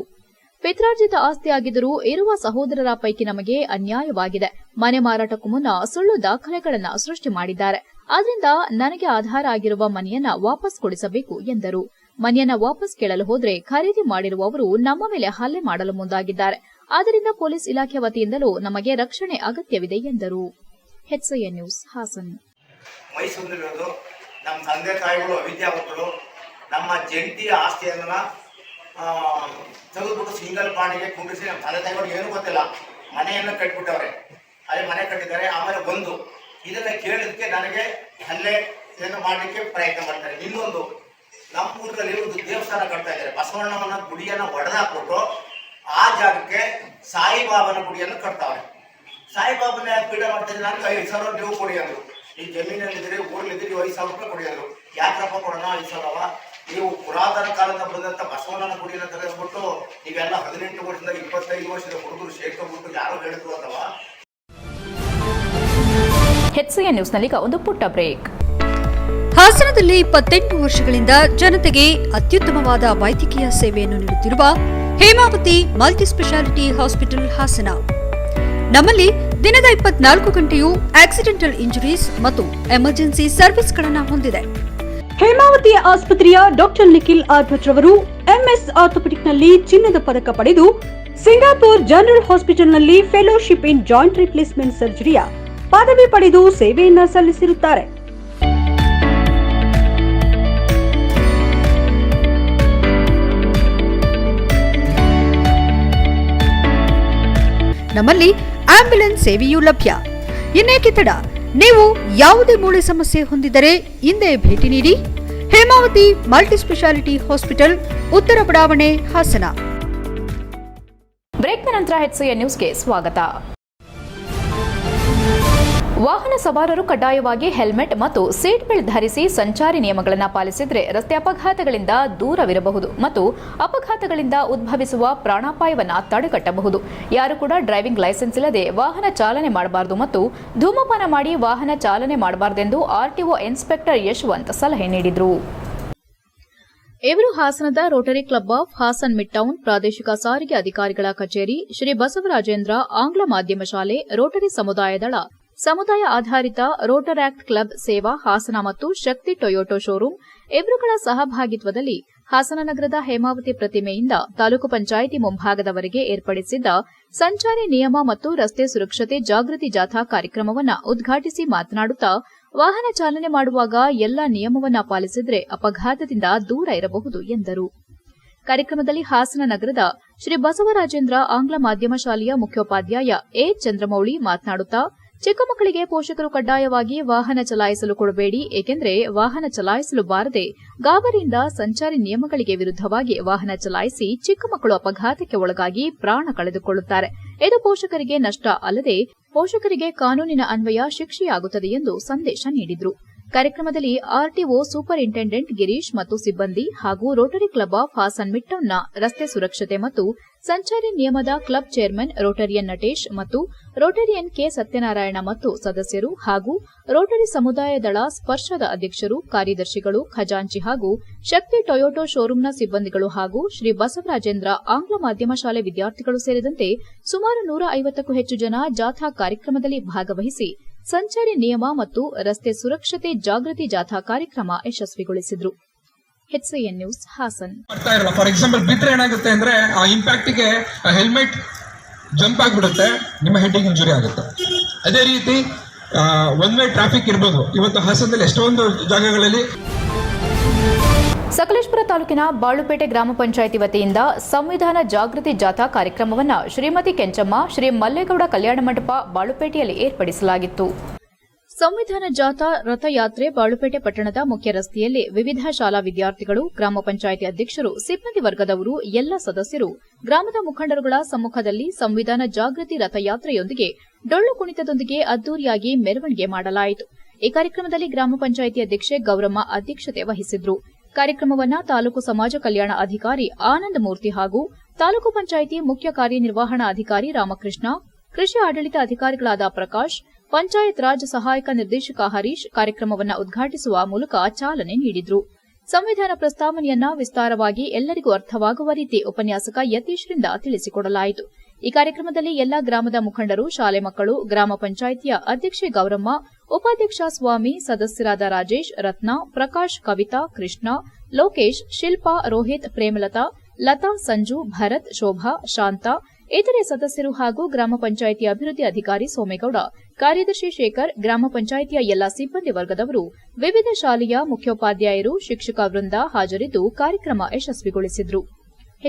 ಪಿತ್ರಾರ್ಜಿತ ಆಸ್ತಿಯಾಗಿದ್ದರೂ ಇರುವ ಸಹೋದರರ ಪೈಕಿ ನಮಗೆ ಅನ್ಯಾಯವಾಗಿದೆ. ಮನೆ ಮಾರಾಟಕ್ಕೂ ಮುನ್ನ ಸುಳ್ಳು ದಾಖಲೆಗಳನ್ನು ಸೃಷ್ಟಿ ಮಾಡಿದ್ದಾರೆ. ಆದ್ದರಿಂದ ನನಗೆ ಆಧಾರ ಆಗಿರುವ ಮನೆಯನ್ನ ವಾಪಸ್ ಕೊಡಿಸಬೇಕು ಎಂದರು. ಮನೆಯನ್ನ ವಾಪಸ್ ಕೇಳಲು ಹೋದರೆ ಖರೀದಿ ಮಾಡಿರುವವರು ನಮ್ಮ ಮೇಲೆ ಹಲ್ಲೆ ಮಾಡಲು ಮುಂದಾಗಿದ್ದಾರೆ. ಆದ್ದರಿಂದ ಪೊಲೀಸ್ ಇಲಾಖೆ ವತಿಯಿಂದಲೂ ನಮಗೆ ರಕ್ಷಣೆ ಅಗತ್ಯವಿದೆ ಎಂದರು. HCN news Haasan. ಮೈಸೂರಿನಲ್ಲಿರೋದು ನಮ್ಮ ತಂದೆ ತಾಯಿಗಳು ಅವಿದ್ಯಾವಂತರು. ನಮ್ಮ ಜಂಟಿ ಆಸ್ತಿಯನ್ನ ತೆಗೆದುಬಿಟ್ಟು ಸಿಂಗಲ್ ಪಾಣಿಗೆ ಕುಂಡಿಸಿ ನಮ್ಮ ತಂದೆ ತಾಯಿಗಳು ಏನೂ ಗೊತ್ತಿಲ್ಲ, ಮನೆಯನ್ನು ಕಟ್ಟಿಬಿಟ್ಟವ್ರೆ. ಅದೇ ಮನೆ ಕಟ್ಟಿದ್ದಾರೆ. ಆಮೇಲೆ ಇದನ್ನ ಕೇಳಿದಕ್ಕೆ ನನಗೆ ಹಲ್ಲೆಯನ್ನು ಮಾಡಲಿಕ್ಕೆ ಪ್ರಯತ್ನ ಮಾಡ್ತಾರೆ. ಇನ್ನೊಂದು, ನಮ್ಮ ಊರಲ್ಲಿ ಒಂದು ದೇವಸ್ಥಾನ ಕಟ್ತಾ ಇದ್ದಾರೆ. ಬಸವಣ್ಣನ ಗುಡಿಯನ್ನು ಒಡೆದಾಕ್ಬಿಟ್ಟು ಆ ಜಾಗಕ್ಕೆ ಸಾಯಿಬಾಬನ ಗುಡಿಯನ್ನು ಕಟ್ತಾವ್ರೆ. ಸಾಯಿಬಾಬನ ಪೀಡ ಮಾಡ್ತಾ ಇದ್ದಾರೆ. ನನಗೆ 5,000 ನೀವು ಕೊಡಿ ಅಂದರು. ಈ ಜಮೀನಲ್ಲಿದ್ದೀರಿ, ಊರಲ್ಲಿದ್ದೀರಿ, 5,000 ರೂಪಾಯಿ ಕೊಡಿ ಅಂದರು. ಯಾಕಪ್ಪ ಕೊಡೋಣ 5,000? ನೀವು ಪುರಾತನ ಕಾಲದಿಂದ ಬಂದಂಥ ಬಸವಣ್ಣನ ಗುಡಿಯನ್ನು ತೆಗೆದ್ಬಿಟ್ಟು ನೀವೆಲ್ಲ 18 ವರ್ಷದಿಂದ 25 ವರ್ಷದ ಹುಡುಗರು ಸೇರ್ಕೊಂಡ್ಬಿಟ್ಟು ಯಾರೋ ಹೇಳಿದ್ರು ಅಥವಾ HCN ನ್ಯೂಸ್ನಲ್ಲೀಗ ಒಂದು ಪುಟ್ಟ ಬ್ರೇಕ್. ಹಾಸನದಲ್ಲಿ 28 ವರ್ಷಗಳಿಂದ ಜನತೆಗೆ ಅತ್ಯುತ್ತಮವಾದ ವೈದ್ಯಕೀಯ ಸೇವೆಯನ್ನು ನೀಡುತ್ತಿರುವ ಹೇಮಾವತಿ ಮಲ್ಟಿಸ್ಪೆಷಾಲಿಟಿ ಹಾಸ್ಪಿಟಲ್ ಹಾಸನ. ನಮ್ಮಲ್ಲಿ ದಿನದ 24 ಗಂಟೆಯೂ ಆಕ್ಸಿಡೆಂಟಲ್ ಇಂಜುರೀಸ್ ಮತ್ತು ಎಮರ್ಜೆನ್ಸಿ ಸರ್ವಿಸ್ಗಳನ್ನು ಹೊಂದಿದೆ. ಹೇಮಾವತಿ ಆಸ್ಪತ್ರೆಯ ಡಾಕ್ಟರ್ ನಿಖಿಲ್ ಆರ್ ಭಟ್ ರವರು MS ಆರ್ಥೋಪೆಡಿಕ್ನಲ್ಲಿ ಚಿನ್ನದ ಪದಕ ಪಡೆದು ಸಿಂಗಾಪುರ್ ಜನರಲ್ ಹಾಸ್ಪಿಟಲ್ನಲ್ಲಿ ಫೆಲೋಶಿಪ್ ಇನ್ ಜಾಯಿಂಟ್ ರಿಪ್ಲೇಸ್ಮೆಂಟ್ ಸರ್ಜರಿಯ ಪದವಿ ಪಡೆದು ಸೇವೆಯನ್ನ ಸಲ್ಲಿಸಿರುತ್ತಾರೆ. ನಮ್ಮಲ್ಲಿ ಆಂಬ್ಯುಲೆನ್ಸ್ ಸೇವೆಯೂ ಲಭ್ಯ. ಇನ್ನೇಕೆ ತಡ? ನೀವು ಯಾವುದೇ ಮೂಳೆ ಸಮಸ್ಯೆ ಹೊಂದಿದರೆ ಹಿಂದೆ ಭೇಟಿ ನೀಡಿ. ಹೇಮಾವತಿ ಮಲ್ಟಿಸ್ಪೆಷಾಲಿಟಿ ಹಾಸ್ಪಿಟಲ್, ಉತ್ತರ ಬಡಾವಣೆ, ಹಾಸನ. ಬ್ರೇಕ್ನ ನಂತರ HCN ನ್ಯೂಸ್ಗೆ ಸ್ವಾಗತ. ವಾಹನ ಸವಾರರು ಕಡ್ಡಾಯವಾಗಿ ಹೆಲ್ಮೆಟ್ ಮತ್ತು ಸೀಟ್ ಬೆಲ್ಟ್ ಧರಿಸಿ ಸಂಚಾರಿ ನಿಯಮಗಳನ್ನು ಪಾಲಿಸಿದರೆ ರಸ್ತೆ ಅಪಘಾತಗಳಿಂದ ದೂರವಿರಬಹುದು ಮತ್ತು ಅಪಘಾತಗಳಿಂದ ಉದ್ಭವಿಸುವ ಪ್ರಾಣಾಪಾಯವನ್ನು ತಡೆಗಟ್ಟಬಹುದು. ಯಾರು ಕೂಡ ಡ್ರೈವಿಂಗ್ ಲೈಸೆನ್ಸ್ ಇಲ್ಲದೆ ವಾಹನ ಚಾಲನೆ ಮಾಡಬಾರದು ಮತ್ತು ಧೂಮಪಾನ ಮಾಡಿ ವಾಹನ ಚಾಲನೆ ಮಾಡಬಾರದೆಂದು RTO ಇನ್ಸ್ಪೆಕ್ಟರ್ ಯಶವಂತ್ ಸಲಹೆ ನೀಡಿದರು. ಇವರು ಹಾಸನದ rotary club of Hassan mid town ಪ್ರಾದೇಶಿಕ ಸಾರಿಗೆ ಅಧಿಕಾರಿಗಳ ಕಚೇರಿ, ಶ್ರೀ ಬಸವರಾಜೇಂದ್ರ ಆಂಗ್ಲ ಮಾಧ್ಯಮ ಶಾಲೆ, ರೋಟರಿ ಸಮುದಾಯ ದಳ, ಸಮುದಾಯ ಆಧಾರಿತ ರೋಟರಾಕ್ಟ್ ಕ್ಲಬ್ ಸೇವಾ ಹಾಸನ ಮತ್ತು ಶಕ್ತಿ ಟೊಯೋಟೋ ಶೋರೂಂ ಇವರುಗಳ ಸಹಭಾಗಿತ್ವದಲ್ಲಿ ಹಾಸನ ನಗರದ ಹೇಮಾವತಿ ಪ್ರತಿಮೆಯಿಂದ ತಾಲೂಕು ಪಂಚಾಯಿತಿ ಮುಂಭಾಗದವರೆಗೆ ಏರ್ಪಡಿಸಿದ್ದ ಸಂಚಾರಿ ನಿಯಮ ಮತ್ತು ರಸ್ತೆ ಸುರಕ್ಷತೆ ಜಾಗೃತಿ ಜಾಥಾ ಕಾರ್ಯಕ್ರಮವನ್ನು ಉದ್ಘಾಟಿಸಿ ಮಾತನಾಡುತ್ತಾ, ವಾಹನ ಚಾಲನೆ ಮಾಡುವಾಗ ಎಲ್ಲ ನಿಯಮವನ್ನು ಪಾಲಿಸಿದರೆ ಅಪಘಾತದಿಂದ ದೂರ ಇರಬಹುದು ಎಂದರು. ಕಾರ್ಯಕ್ರಮದಲ್ಲಿ ಹಾಸನ ನಗರದ ಶ್ರೀ ಬಸವರಾಜೇಂದ್ರ ಆಂಗ್ಲ ಮಾಧ್ಯಮ ಶಾಲೆಯ ಮುಖ್ಯೋಪಾಧ್ಯಾಯ A. ಚಂದ್ರಮೌಳಿ ಮಾತನಾಡುತ್ತಾ, ಚಿಕ್ಕ ಮಕ್ಕಳಿಗೆ ಪೋಷಕರು ಕಡ್ಡಾಯವಾಗಿ ವಾಹನ ಚಲಾಯಿಸಲು ಕೊಡಬೇಡಿ, ಏಕೆಂದರೆ ವಾಹನ ಚಲಾಯಿಸಲು ಬಾರದೆ ಗಾಬರಿಯಿಂದ ಸಂಚಾರಿ ನಿಯಮಗಳಿಗೆ ವಿರುದ್ಧವಾಗಿ ವಾಹನ ಚಲಾಯಿಸಿ ಚಿಕ್ಕ ಮಕ್ಕಳು ಅಪಘಾತಕ್ಕೆ ಒಳಗಾಗಿ ಪ್ರಾಣ ಕಳೆದುಕೊಳ್ಳುತ್ತಾರೆ. ಇದು ಪೋಷಕರಿಗೆ ನಷ್ಟ ಅಲ್ಲದೆ ಪೋಷಕರಿಗೆ ಕಾನೂನಿನ ಅನ್ವಯ ಶಿಕ್ಷೆಯಾಗುತ್ತದೆ ಎಂದು ಸಂದೇಶ ನೀಡಿದರು. ಕಾರ್ಯಕ್ರಮದಲ್ಲಿ RTO ಸೂಪರಿಂಟೆಂಡೆಂಟ್ ಗಿರೀಶ್ ಮತ್ತು ಸಿಬ್ಬಂದಿ ಹಾಗೂ Rotary club of Hassan mid ಟೌನ್ನ ರಸ್ತೆ ಸುರಕ್ಷತೆ ಮತ್ತು ಸಂಚಾರಿ ನಿಯಮದ ಕ್ಲಬ್ ಚೇರ್ಮನ್ ರೋಟರಿಯನ್ ನಟೇಶ್ ಮತ್ತು ರೋಟರಿಯನ್ K. ಸತ್ಯನಾರಾಯಣ ಮತ್ತು ಸದಸ್ಯರು ಹಾಗೂ ರೋಟರಿ ಸಮುದಾಯ ದಳ ಸ್ಪರ್ಶದ ಅಧ್ಯಕ್ಷರು, ಕಾರ್ಯದರ್ಶಿಗಳು, ಖಜಾಂಚಿ ಹಾಗೂ ಶಕ್ತಿ ಟೊಯೋಟೋ ಶೋರೂಂನ ಸಿಬ್ಬಂದಿಗಳು ಹಾಗೂ ಶ್ರೀ ಬಸವರಾಜೇಂದ್ರ ಆಂಗ್ಲ ಮಾಧ್ಯಮ ಶಾಲೆ ವಿದ್ಯಾರ್ಥಿಗಳು ಸೇರಿದಂತೆ ಸುಮಾರು 150ಕ್ಕೂ ಹೆಚ್ಚು ಜನ ಜಾಥಾ ಕಾರ್ಯಕ್ರಮದಲ್ಲಿ ಭಾಗವಹಿಸಿ ಸಂಚಾರಿ ನಿಯಮ ಮತ್ತು ರಸ್ತೆ ಸುರಕ್ಷತೆ ಜಾಗೃತಿ ಜಾಥಾ ಕಾರ್ಯಕ್ರಮ ಯಶಸ್ವಿಗೊಳಿಸಿದರು. HCN news Hassan. For example ಬಿದ್ರೆ ಏನಾಗುತ್ತೆ ಅಂದ್ರೆ ಆ ಇಂಪ್ಯಾಕ್ಟ್ಗೆ ಹೆಲ್ಮೆಟ್ ಜಂಪ್ ಆಗಿಬಿಡುತ್ತೆ, ನಿಮ್ಮ ಹೆಡ್ಡಿಗೆ ಇಂಜುರಿ ಆಗುತ್ತೆ. ಅದೇ ರೀತಿ ಒನ್ ವೇ ಟ್ರಾಫಿಕ್ ಇರ್ಬೋದು. ಇವತ್ತು ಹಾಸನದಲ್ಲಿ ಎಷ್ಟೊಂದು ಜಾಗಗಳಲ್ಲಿ. ಸಕಲೇಶಪುರ ತಾಲೂಕಿನ ಬಾಳುಪೇಟೆ ಗ್ರಾಮ ಪಂಚಾಯಿತಿ ವತಿಯಿಂದ ಸಂವಿಧಾನ ಜಾಗೃತಿ ಜಾಥಾ ಕಾರ್ಯಕ್ರಮವನ್ನು ಶ್ರೀಮತಿ ಕೆಂಚಮ್ಮ, ಶ್ರೀ ಮಲ್ಲೇಗೌಡ ಕಲ್ಯಾಣ ಮಂಟಪ ಬಾಳುಪೇಟೆಯಲ್ಲಿ ಏರ್ಪಡಿಸಲಾಗಿತ್ತು. ಸಂವಿಧಾನ ಜಾಥಾ ರಥಯಾತ್ರೆ ಬಾಳುಪೇಟೆ ಪಟ್ಟಣದ ಮುಖ್ಯ ರಸ್ತೆಯಲ್ಲಿ ವಿವಿಧ ಶಾಲಾ ವಿದ್ಯಾರ್ಥಿಗಳು, ಗ್ರಾಮ ಪಂಚಾಯಿತಿ ಅಧ್ಯಕ್ಷರು, ಸಿಬ್ಬಂದಿ ವರ್ಗದವರು, ಎಲ್ಲ ಸದಸ್ಯರು, ಗ್ರಾಮದ ಮುಖಂಡರುಗಳ ಸಮ್ಮುಖದಲ್ಲಿ ಸಂವಿಧಾನ ಜಾಗೃತಿ ರಥಯಾತ್ರೆಯೊಂದಿಗೆ ಡೊಳ್ಳು ಕುಣಿತದೊಂದಿಗೆ ಅದ್ದೂರಿಯಾಗಿ ಮೆರವಣಿಗೆ ಮಾಡಲಾಯಿತು. ಈ ಕಾರ್ಯಕ್ರಮದಲ್ಲಿ ಗ್ರಾಮ ಪಂಚಾಯಿತಿ ಅಧ್ಯಕ್ಷೆ ಗೌರಮ್ಮ ಅಧ್ಯಕ್ಷತೆ ವಹಿಸಿದ್ರು. ಕಾರ್ಯಕ್ರಮವನ್ನು ತಾಲೂಕು ಸಮಾಜ ಕಲ್ಯಾಣ ಅಧಿಕಾರಿ ಆನಂದ ಮೂರ್ತಿ ಹಾಗೂ ತಾಲೂಕು ಪಂಚಾಯಿತಿ ಮುಖ್ಯ ಕಾರ್ಯನಿರ್ವಹಣಾ ಅಧಿಕಾರಿ ರಾಮಕೃಷ್ಣ, ಕೃಷಿ ಆಡಳಿತ ಅಧಿಕಾರಿಗಳಾದ ಪ್ರಕಾಶ್, ಪಂಚಾಯತ್ ರಾಜ್ ಸಹಾಯಕ ನಿರ್ದೇಶಕ ಹರೀಶ್ ಕಾರ್ಯಕ್ರಮವನ್ನು ಉದ್ಘಾಟಿಸುವ ಮೂಲಕ ಚಾಲನೆ ನೀಡಿದ್ರು. ಸಂವಿಧಾನ ಪ್ರಸ್ತಾವನೆಯನ್ನ ವಿಸ್ತಾರವಾಗಿ ಎಲ್ಲರಿಗೂ ಅರ್ಥವಾಗುವ ರೀತಿ ಉಪನ್ಯಾಸಕ ಯತೀಶ್ರಿಂದ ತಿಳಿಸಿಕೊಡಲಾಯಿತು. ಈ ಕಾರ್ಯಕ್ರಮದಲ್ಲಿ ಎಲ್ಲಾ ಗ್ರಾಮದ ಮುಖಂಡರು, ಶಾಲೆ ಮಕ್ಕಳು, ಗ್ರಾಮ ಪಂಚಾಯಿತಿಯ ಅಧ್ಯಕ್ಷೆ ಗೌರಮ್ಮ, ಉಪಾಧ್ಯಕ್ಷ ಸ್ವಾಮಿ, ಸದಸ್ಯರಾದ ರಾಜೇಶ್, ರತ್ನ, ಪ್ರಕಾಶ್, ಕವಿತಾ, ಕೃಷ್ಣ, ಲೋಕೇಶ್, ಶಿಲ್ಪಾ, ರೋಹಿತ್, ಪ್ರೇಮಲತಾ, ಲತಾ, ಸಂಜು, ಭರತ್, ಶೋಭಾ, ಶಾಂತ, ಇತರೆ ಸದಸ್ಯರು ಹಾಗೂ ಗ್ರಾಮ ಪಂಚಾಯಿತಿ ಅಭಿವೃದ್ಧಿ ಅಧಿಕಾರಿ ಸೋಮೇಗೌಡ, ಕಾರ್ಯದರ್ಶಿ ಶೇಖರ್, ಗ್ರಾಮ ಪಂಚಾಯಿತಿಯ ಎಲ್ಲಾ ಸಿಬ್ಬಂದಿ ವರ್ಗದವರು, ವಿವಿಧ ಶಾಲೆಯ ಮುಖ್ಯೋಪಾಧ್ಯಾಯರು, ಶಿಕ್ಷಕ ವೃಂದ ಹಾಜರಿದ್ದು ಕಾರ್ಯಕ್ರಮ ಯಶಸ್ವಿಗೊಳಿಸಿದ್ರು.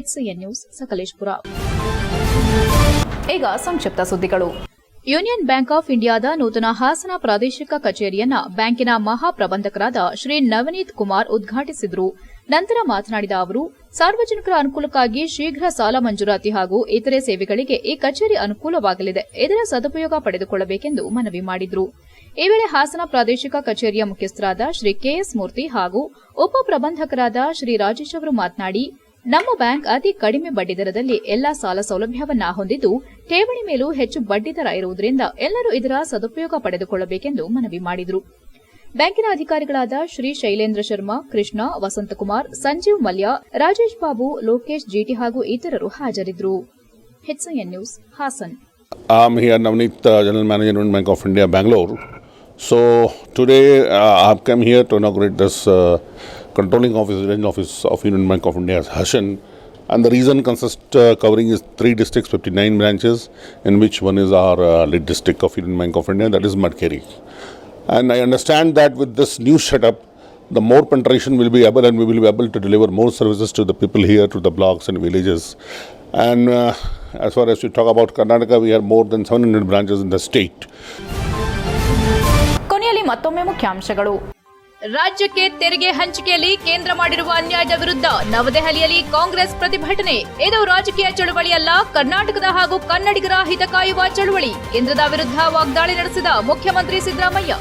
HCN news Sakleshpur. ಈಗ ಸಂಕ್ಷಿಪ್ತ ಸುದ್ದಿಗಳು. ಯೂನಿಯನ್ ಬ್ಯಾಂಕ್ ಆಫ್ ಇಂಡಿಯಾದ ನೂತನ ಹಾಸನ ಪ್ರಾದೇಶಿಕ ಕಚೇರಿಯನ್ನ ಬ್ಯಾಂಕಿನ ಮಹಾಪ್ರಬಂಧಕರಾದ ಶ್ರೀ ನವನೀತ್ ಕುಮಾರ್ ಉದ್ಘಾಟಿಸಿದರು. ನಂತರ ಮಾತನಾಡಿದ ಅವರು, ಸಾರ್ವಜನಿಕರ ಅನುಕೂಲಕ್ಕಾಗಿ ಶೀಘ್ರ ಸಾಲ ಮಂಜೂರಾತಿ ಹಾಗೂ ಇತರೆ ಸೇವೆಗಳಿಗೆ ಈ ಕಚೇರಿ ಅನುಕೂಲವಾಗಲಿದೆ. ಇದರ ಸದುಪಯೋಗ ಪಡೆದುಕೊಳ್ಳಬೇಕೆಂದು ಮನವಿ ಮಾಡಿದರು. ಈ ವೇಳೆ ಹಾಸನ ಪ್ರಾದೇಶಿಕ ಕಚೇರಿಯ ಮುಖ್ಯಸ್ಥರಾದ ಶ್ರೀ ಕೆಎಸ್ ಮೂರ್ತಿ ಹಾಗೂ ಉಪ ಪ್ರಬಂಧಕರಾದ ಶ್ರೀ ರಾಜೇಶ್ ಅವರು ಮಾತನಾಡಿ, ನಮ್ಮ ಬ್ಯಾಂಕ್ ಅತಿ ಕಡಿಮೆ ಬಡ್ಡಿದರದಲ್ಲಿ ಎಲ್ಲಾ ಸಾಲ ಸೌಲಭ್ಯವನ್ನ ಹೊಂದಿದ್ದು, ಠೇವಣಿ ಮೇಲೂ ಹೆಚ್ಚು ಬಡ್ಡಿದರ ಇರುವುದರಿಂದ ಎಲ್ಲರೂ ಇದರ ಸದುಪಯೋಗ ಪಡೆದುಕೊಳ್ಳಬೇಕೆಂದು ಮನವಿ ಮಾಡಿದರು. ಬ್ಯಾಂಕಿನ ಅಧಿಕಾರಿಗಳಾದ ಶ್ರೀ ಶೈಲೇಂದ್ರ ಶರ್ಮಾ, ಕೃಷ್ಣ, ವಸಂತಕುಮಾರ್, ಸಂಜೀವ್ ಮಲ್ಯ, ರಾಜೇಶ್ ಬಾಬು, ಲೋಕೇಶ್ ಜಿಟಿ ಹಾಗೂ ಇತರರು ಹಾಜರಿದ್ದರು. HCN news Hassan. I'm here, Navneet, General Manager, Union Bank of India, Bangalore. So today I've come here to inaugurate this controlling office, regional office of Union Bank of India, Hassan. And the region consists covering is 3 districts, 59 branches, in which one is our lead district of Union Bank of India, that is Madkeri. And I understand that with this new setup, the more penetration will be able, and we will be able to deliver more services to the people here, to the blocks and villages. And as far as we talk about Karnataka, we have more than 700 branches in the state. ಕೊನೆಯಲ್ಲಿ ಮತ್ತೊಮ್ಮೆ ಮುಖ್ಯಾಂಶಗಳು. ರಾಜ್ಯಕ್ಕೆ ತೆರಿಗೆ ಹಂಚಿಕೆಯಲ್ಲಿ ಕೇಂದ್ರ ಮಾಡಿರುವ ಅನ್ಯಾಯದ ವಿರುದ್ಧ ನವದೆಹಲಿಯಲ್ಲಿ ಕಾಂಗ್ರೆಸ್ ಪ್ರತಿಭಟನೆ. ಇದು ರಾಜಕೀಯ ಚಳವಳಿಯಲ್ಲ, ಕರ್ನಾಟಕದ ಹಾಗೂ ಕನ್ನಡಿಗರ ಹಿತ ಕಾಯುವ ಚಳವಳಿ. ಕೇಂದ್ರದ ವಿರುದ್ಧ ವಾಗ್ದಾಳಿ ನಡೆಸಿದ ಮುಖ್ಯಮಂತ್ರಿ ಸಿದ್ದರಾಮಯ್ಯ.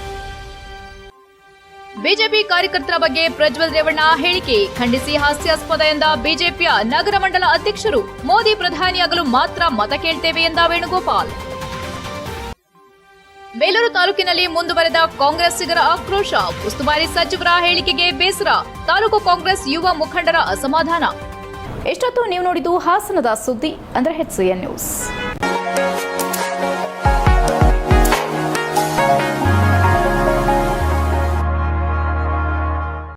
ಬಿಜೆಪಿ ಕಾರ್ಯಕರ್ತರ ಬಗ್ಗೆ ಪ್ರಜ್ವಲ್ ರೇವಣ್ಣ ಹೇಳಿಕೆ ಖಂಡಿಸಿ ಹಾಸ್ಯಾಸ್ಪದ ಎಂದ ಬಿಜೆಪಿಯ ನಗರ ಮಂಡಲ ಅಧ್ಯಕ್ಷರು. ಮೋದಿ ಪ್ರಧಾನಿಯಾಗಲು ಮಾತ್ರ ಮತ ಕೇಳ್ತೇವೆ ಎಂದ ವೇಣುಗೋಪಾಲ್. ಬೇಲೂರು ತಾಲೂಕಿನಲ್ಲಿ ಮುಂದುವರೆದ ಕಾಂಗ್ರೆಸ್ಸಿಗರ ಆಕ್ರೋಶ. ಉಸ್ತುವಾರಿ ಸಚಿವರ ಹೇಳಿಕೆಗೆ ಬೇಸರ. ತಾಲೂಕು ಕಾಂಗ್ರೆಸ್ ಯುವ ಮುಖಂಡರ ಅಸಮಾಧಾನ. ಎಷ್ಟೊತ್ತು ನೀವು ನೋಡಿದ್ದು ಹಾಸನದ ಸುದ್ದಿ ಅಂದ್ರೆ HCN ನ್ಯೂಸ್.